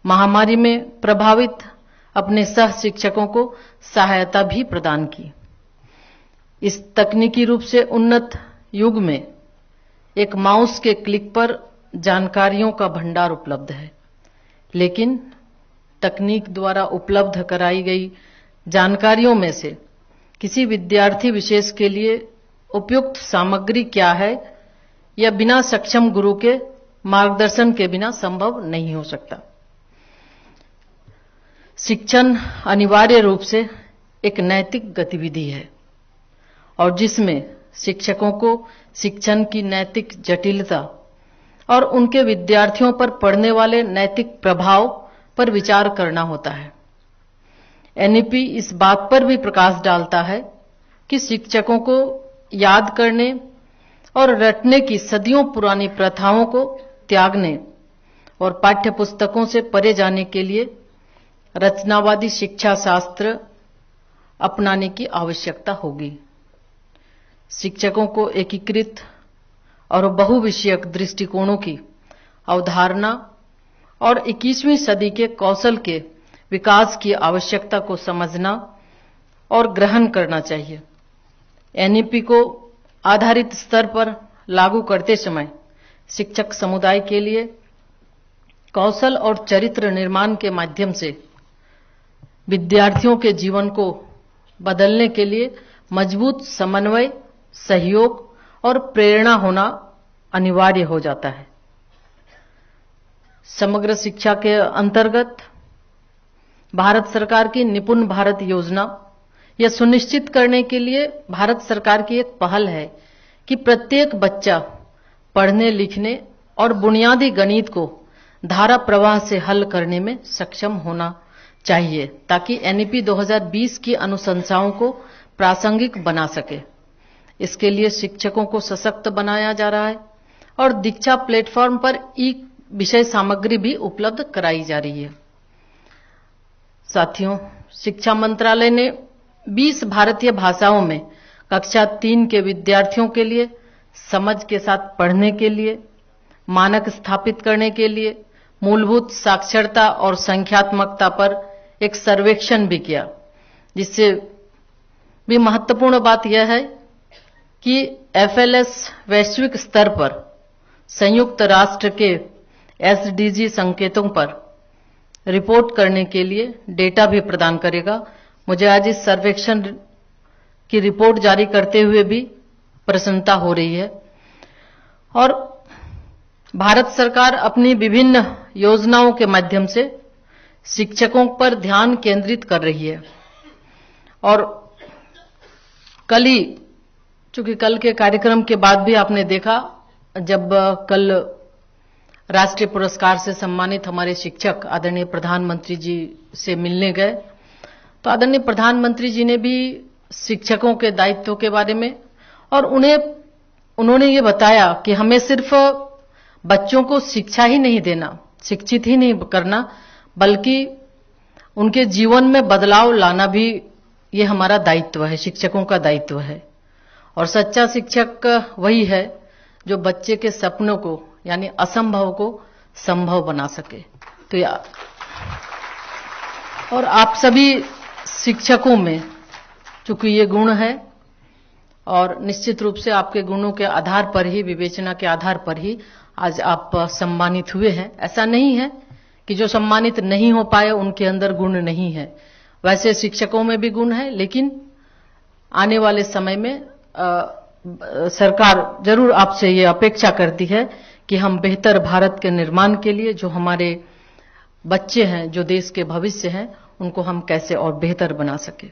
महामारी में प्रभावित अपने सह शिक्षकों को सहायता भी प्रदान की। इस तकनीकी रूप से उन्नत युग में एक माउस के क्लिक पर जानकारियों का भंडार उपलब्ध है, लेकिन तकनीक द्वारा उपलब्ध कराई गई जानकारियों में से किसी विद्यार्थी विशेष के लिए उपयुक्त सामग्री क्या है, यह बिना सक्षम गुरु के मार्गदर्शन के बिना संभव नहीं हो सकता। शिक्षण अनिवार्य रूप से एक नैतिक गतिविधि है और जिसमें शिक्षकों को शिक्षण की नैतिक जटिलता और उनके विद्यार्थियों पर पड़ने वाले नैतिक प्रभाव पर विचार करना होता है। एनईपी इस बात पर भी प्रकाश डालता है कि शिक्षकों को याद करने और रटने की सदियों पुरानी प्रथाओं को त्यागने और पाठ्य पुस्तकों से परे जाने के लिए रचनावादी शिक्षा शास्त्र अपनाने की आवश्यकता होगी। शिक्षकों को एकीकृत और बहुविषयक दृष्टिकोणों की अवधारणा और 21वीं सदी के कौशल के विकास की आवश्यकता को समझना और ग्रहण करना चाहिए। एनईपी को आधारित स्तर पर लागू करते समय शिक्षक समुदाय के लिए कौशल और चरित्र निर्माण के माध्यम से विद्यार्थियों के जीवन को बदलने के लिए मजबूत समन्वय, सहयोग और प्रेरणा होना अनिवार्य हो जाता है। समग्र शिक्षा के अंतर्गत भारत सरकार की निपुण भारत योजना यह सुनिश्चित करने के लिए भारत सरकार की एक पहल है कि प्रत्येक बच्चा पढ़ने लिखने और बुनियादी गणित को धारा प्रवाह से हल करने में सक्षम होना चाहिए, ताकि एनईपी 2020 की अनुशंसाओं को प्रासंगिक बना सके। इसके लिए शिक्षकों को सशक्त बनाया जा रहा है और दीक्षा प्लेटफॉर्म पर ई विषय सामग्री भी उपलब्ध कराई जा रही है। साथियों, शिक्षा मंत्रालय ने 20 भारतीय भाषाओं में कक्षा 3 के विद्यार्थियों के लिए समझ के साथ पढ़ने के लिए, मानक स्थापित करने के लिए मूलभूत साक्षरता और संख्यात्मकता पर एक सर्वेक्षण भी किया, जिससे भी महत्वपूर्ण बात यह है कि एफएलएस वैश्विक स्तर पर संयुक्त राष्ट्र के एसडीजी संकेतों पर रिपोर्ट करने के लिए डेटा भी प्रदान करेगा। मुझे आज इस सर्वेक्षण की रिपोर्ट जारी करते हुए भी प्रसन्नता हो रही है। और भारत सरकार अपनी विभिन्न योजनाओं के माध्यम से शिक्षकों पर ध्यान केंद्रित कर रही है। और चूंकि कल के कार्यक्रम के बाद भी आपने देखा, जब कल राष्ट्रीय पुरस्कार से सम्मानित हमारे शिक्षक आदरणीय प्रधानमंत्री जी से मिलने गए, तो आदरणीय प्रधानमंत्री जी ने भी शिक्षकों के दायित्व के बारे में और उन्होंने ये बताया कि हमें सिर्फ बच्चों को शिक्षा ही नहीं देना, शिक्षित ही नहीं करना, बल्कि उनके जीवन में बदलाव लाना भी ये हमारा दायित्व है, शिक्षकों का दायित्व है। और सच्चा शिक्षक वही है जो बच्चे के सपनों को यानी असंभव को संभव बना सके। तो और आप सभी शिक्षकों में चूंकि ये गुण है और निश्चित रूप से आपके गुणों के आधार पर ही, विवेचना के आधार पर ही आज आप सम्मानित हुए हैं। ऐसा नहीं है कि जो सम्मानित नहीं हो पाए उनके अंदर गुण नहीं है, वैसे शिक्षकों में भी गुण है, लेकिन आने वाले समय में सरकार जरूर आपसे ये अपेक्षा करती है कि हम बेहतर भारत के निर्माण के लिए जो हमारे बच्चे हैं, जो देश के भविष्य हैं, उनको हम कैसे और बेहतर बना सके।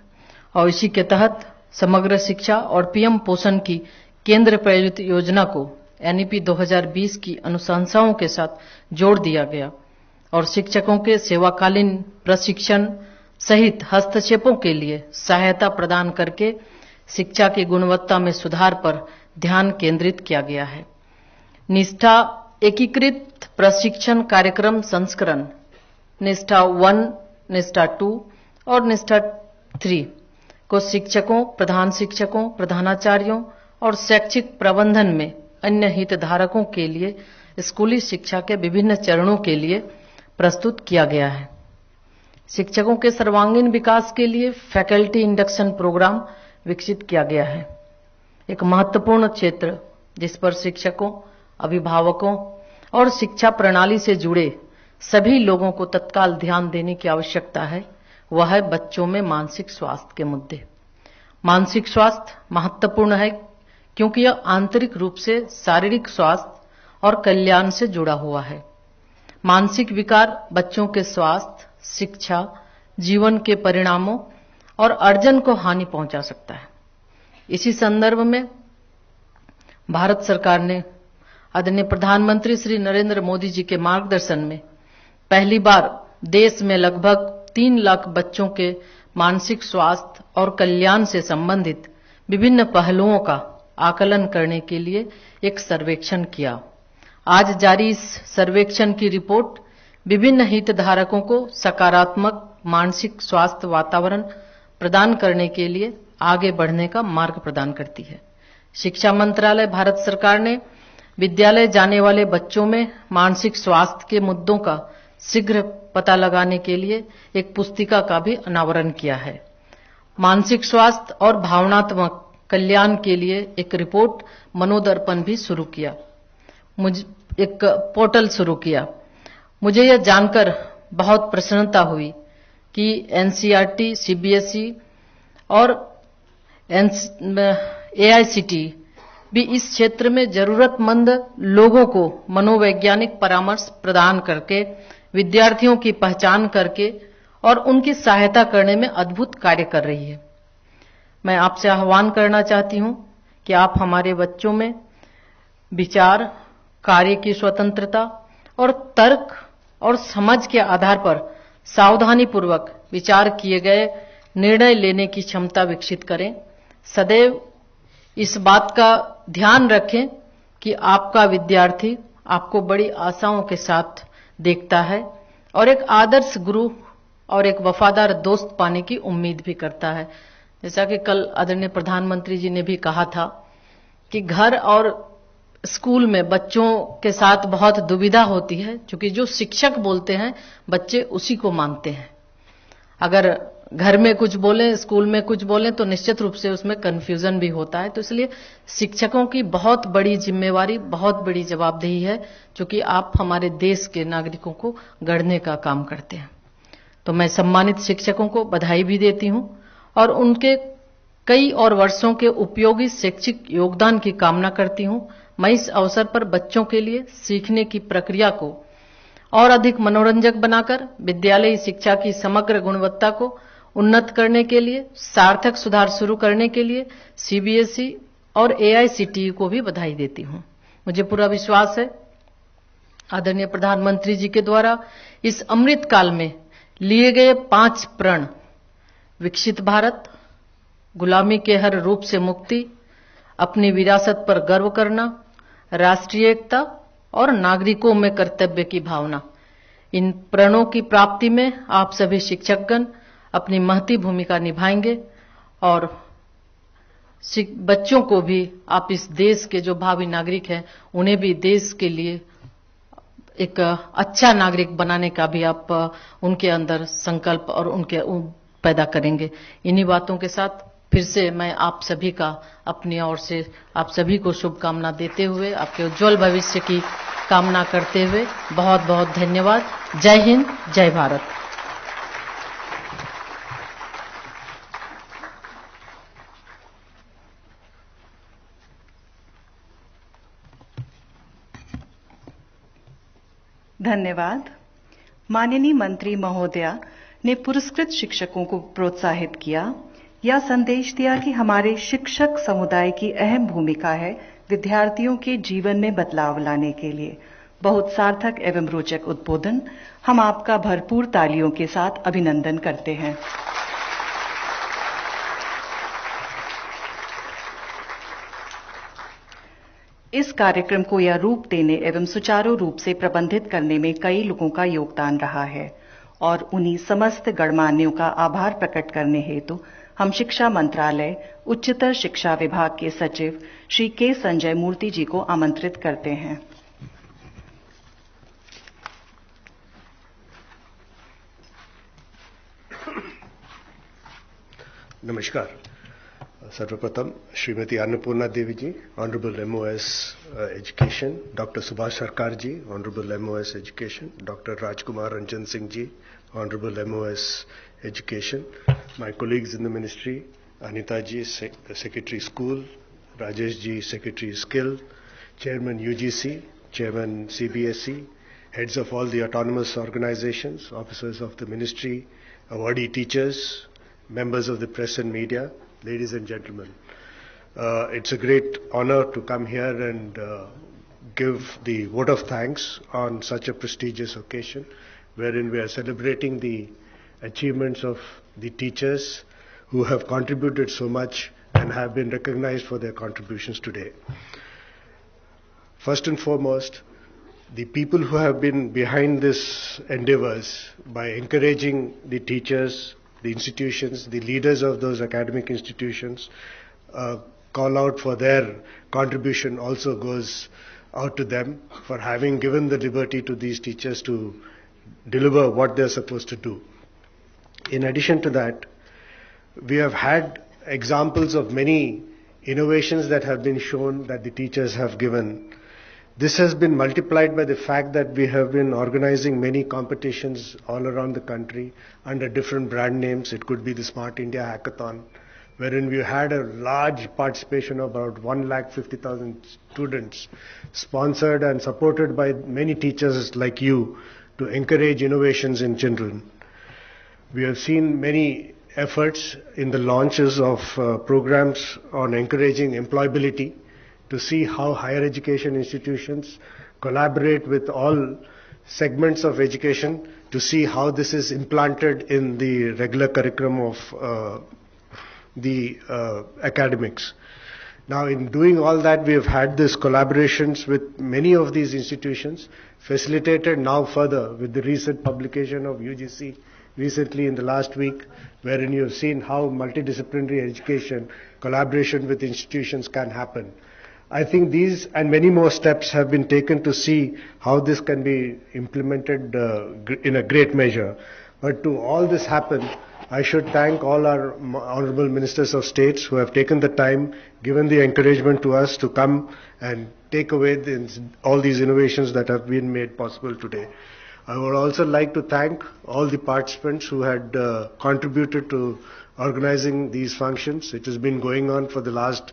और इसी के तहत समग्र शिक्षा और पीएम पोषण की केंद्र प्रायोजित योजना को एनईपी 2020 की अनुशंसाओं के साथ जोड़ दिया गया और शिक्षकों के सेवाकालीन प्रशिक्षण सहित हस्तक्षेपों के लिए सहायता प्रदान करके शिक्षा की गुणवत्ता में सुधार पर ध्यान केंद्रित किया गया है। निष्ठा एकीकृत प्रशिक्षण कार्यक्रम संस्करण निष्ठा 1, निष्ठा 2 और निष्ठा 3 को शिक्षकों, प्रधान शिक्षकों, प्रधानाचार्यों और शैक्षिक प्रबंधन में अन्य हितधारकों के लिए स्कूली शिक्षा के विभिन्न चरणों के लिए प्रस्तुत किया गया है। शिक्षकों के सर्वांगीण विकास के लिए फैकल्टी इंडक्शन प्रोग्राम विकसित किया गया है। एक महत्वपूर्ण क्षेत्र जिस पर शिक्षकों, अभिभावकों और शिक्षा प्रणाली से जुड़े सभी लोगों को तत्काल ध्यान देने की आवश्यकता है, वह है बच्चों में मानसिक स्वास्थ्य के मुद्दे। मानसिक स्वास्थ्य महत्वपूर्ण है क्योंकि यह आंतरिक रूप से शारीरिक स्वास्थ्य और कल्याण से जुड़ा हुआ है। मानसिक विकार बच्चों के स्वास्थ्य, शिक्षा, जीवन के परिणामों और अर्जन को हानि पहुंचा सकता है। इसी संदर्भ में भारत सरकार ने आदरणीय प्रधानमंत्री श्री नरेंद्र मोदी जी के मार्गदर्शन में पहली बार देश में लगभग 3 लाख बच्चों के मानसिक स्वास्थ्य और कल्याण से संबंधित विभिन्न पहलुओं का आकलन करने के लिए एक सर्वेक्षण किया। आज जारी इस सर्वेक्षण की रिपोर्ट विभिन्न हितधारकों को सकारात्मक मानसिक स्वास्थ्य वातावरण प्रदान करने के लिए आगे बढ़ने का मार्ग प्रदान करती है। शिक्षा मंत्रालय भारत सरकार ने विद्यालय जाने वाले बच्चों में मानसिक स्वास्थ्य के मुद्दों का शीघ्र पता लगाने के लिए एक पुस्तिका का भी अनावरण किया है। मानसिक स्वास्थ्य और भावनात्मक कल्याण के लिए एक रिपोर्ट मनोदर्पण भी शुरू किया, एक पोर्टल शुरू किया। मुझे यह जानकर बहुत प्रसन्नता हुई कि एनसीईआरटी, सीबीएसई और एआईसीटी भी इस क्षेत्र में जरूरतमंद लोगों को मनोवैज्ञानिक परामर्श प्रदान करके, विद्यार्थियों की पहचान करके और उनकी सहायता करने में अद्भुत कार्य कर रही है। मैं आपसे आह्वान करना चाहती हूं कि आप हमारे बच्चों में विचार, कार्य की स्वतंत्रता और तर्क और समझ के आधार पर सावधानी पूर्वक विचार किए गए निर्णय लेने की क्षमता विकसित करें। सदैव इस बात का ध्यान रखें कि आपका विद्यार्थी आपको बड़ी आशाओं के साथ देखता है और एक आदर्श गुरु और एक वफादार दोस्त पाने की उम्मीद भी करता है। जैसा कि कल आदरणीय प्रधानमंत्री जी ने भी कहा था कि घर और स्कूल में बच्चों के साथ बहुत दुविधा होती है, क्योंकि जो शिक्षक बोलते हैं बच्चे उसी को मानते हैं। अगर घर में कुछ बोलें, स्कूल में कुछ बोलें तो निश्चित रूप से उसमें कंफ्यूजन भी होता है। तो इसलिए शिक्षकों की बहुत बड़ी जिम्मेवारी, बहुत बड़ी जवाबदेही है, क्योंकि आप हमारे देश के नागरिकों को गढ़ने का काम करते हैं। तो मैं सम्मानित शिक्षकों को बधाई भी देती हूं और उनके कई और वर्षों के उपयोगी शैक्षिक योगदान की कामना करती हूं। मैं इस अवसर पर बच्चों के लिए सीखने की प्रक्रिया को और अधिक मनोरंजक बनाकर विद्यालयी शिक्षा की समग्र गुणवत्ता को उन्नत करने के लिए सार्थक सुधार शुरू करने के लिए सीबीएसई और AICTE को भी बधाई देती हूं। मुझे पूरा विश्वास है आदरणीय प्रधानमंत्री जी के द्वारा इस अमृत काल में लिए गए 5 प्रण विकसित भारत, गुलामी के हर रूप से मुक्ति, अपनी विरासत पर गर्व करना, राष्ट्रीय एकता और नागरिकों में कर्तव्य की भावना, इन प्रणों की प्राप्ति में आप सभी शिक्षकगण अपनी महती भूमिका निभाएंगे और बच्चों को भी आप इस देश के जो भावी नागरिक हैं उन्हें भी देश के लिए एक अच्छा नागरिक बनाने का भी आप उनके अंदर संकल्प और उनके पैदा करेंगे। इन्हीं बातों के साथ फिर से मैं आप सभी का अपनी ओर से आप सभी को शुभकामना देते हुए आपके उज्जवल भविष्य की कामना करते हुए बहुत बहुत धन्यवाद। जय हिंद, जय भारत। धन्यवाद। माननीय मंत्री महोदया ने पुरस्कृत शिक्षकों को प्रोत्साहित किया। यह संदेश दिया कि हमारे शिक्षक समुदाय की अहम भूमिका है विद्यार्थियों के जीवन में बदलाव लाने के लिए। बहुत सार्थक एवं रोचक उद्बोधन। हम आपका भरपूर तालियों के साथ अभिनंदन करते हैं। इस कार्यक्रम को यह रूप देने एवं सुचारू रूप से प्रबंधित करने में कई लोगों का योगदान रहा है और उन्हीं समस्त गणमान्यों का आभार प्रकट करने हेतु हम शिक्षा मंत्रालय उच्चतर शिक्षा विभाग के सचिव श्री के संजय मूर्ति जी को आमंत्रित करते हैं। नमस्कार। सर्वप्रथम Shrimati Annapurna Devi ji, honourable MOS education, doctor Subhash Sarkar ji, honourable MOS education, doctor Rajkumar Ranjan Singh ji, honourable MOS education, my colleagues in the ministry, Anita ji, Secretary School, Rajesh ji, Secretary Skill, Chairman UGC, Chairman CBSE, heads of all the autonomous organizations, officers of the ministry, awardee teachers, members of the press and media, ladies and gentlemen. It's a great honor to come here and give the vote of thanks on such a prestigious occasion, wherein we are celebrating the achievements of the teachers who have contributed so much and have been recognized for their contributions today. First and foremost, the people who have been behind this endeavors by encouraging the teachers, the institutions, the leaders of those academic institutions, call out for their contribution also goes out to them for having given the liberty to these teachers to deliver what they're supposed to do. In addition to that, we have had examples of many innovations that have been shown that the teachers have given. This has been multiplied by the fact that we have been organizing many competitions all around the country under different brand names. It could be the Smart India Hackathon, wherein we had a large participation of about 150,000 students, sponsored and supported by many teachers like you to encourage innovations in children. We have seen many efforts in the launches of programs on encouraging employability, to see how higher education institutions collaborate with all segments of education to see how this is implanted in the regular curriculum of the academics. Now, in doing all that, we have had these collaborations with many of these institutions, facilitated now further with the recent publication of UGC recently in the last week, wherein you have seen how multidisciplinary education, collaboration with institutions can happen. I think these and many more steps have been taken to see how this can be implemented in a great measure. But to all this happen, I should thank all our honorable ministers of states who have taken the time, given the encouragement to us to come and take away all these innovations that have been made possible today. I would also like to thank all the participants who had contributed to organizing these functions. It has been going on for the last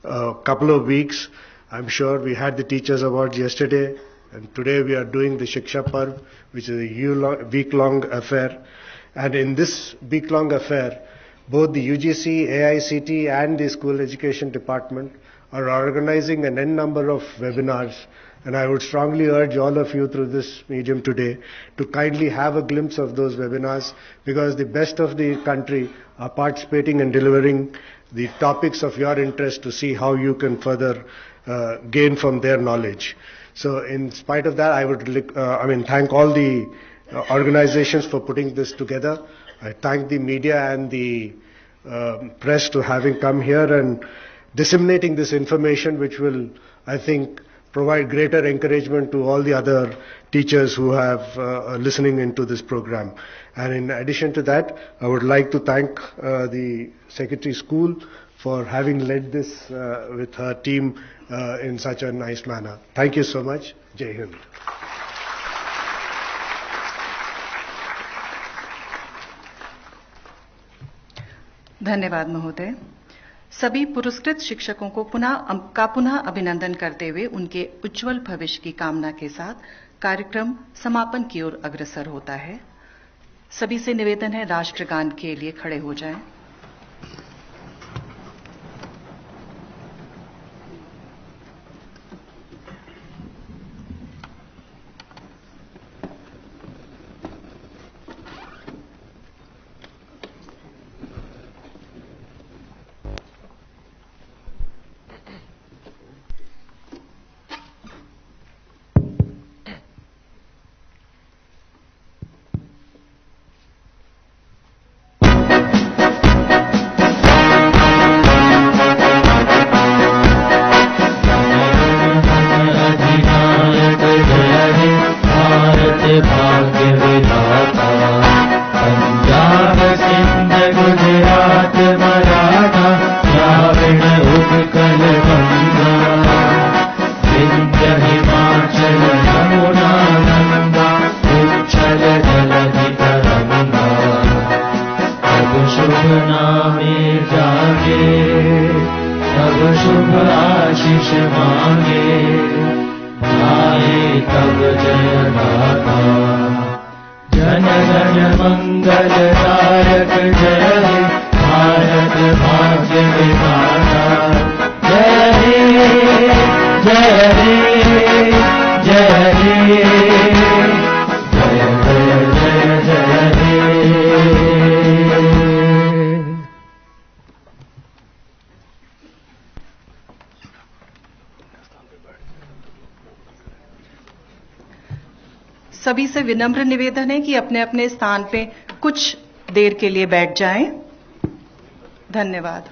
couple of weeks. I'm sure we had the Teachers Awards yesterday, and today we are doing the Shiksha Parv, which is a week-long affair. And in this week-long affair, both the UGC, AICT and the School Education Department are organizing an n number of webinars, and I would strongly urge all of you through this medium today to kindly have a glimpse of those webinars, because the best of the country are participating and delivering the topics of your interest to see how you can further gain from their knowledge. So in spite of that, I would thank all the organizations for putting this together. I thank the media and the press to having come here and disseminating this information, which will, I think, provide greater encouragement to all the other teachers who have listening into this program. And in addition to that, I would like to thank the Secretary School for having led this with her team in such a nice manner. Thank you so much. Jai Hind. धन्यवाद महोदय। सभी पुरस्कृत शिक्षकों को पुनः अभिनंदन करते हुए उनके उज्जवल भविष्य की कामना के साथ कार्यक्रम समापन की ओर अग्रसर होता है। सभी से निवेदन है, राष्ट्रगान के लिए खड़े हो जाएं। सभी से विनम्र निवेदन है कि अपने अपने स्थान पे कुछ देर के लिए बैठ जाएं। धन्यवाद।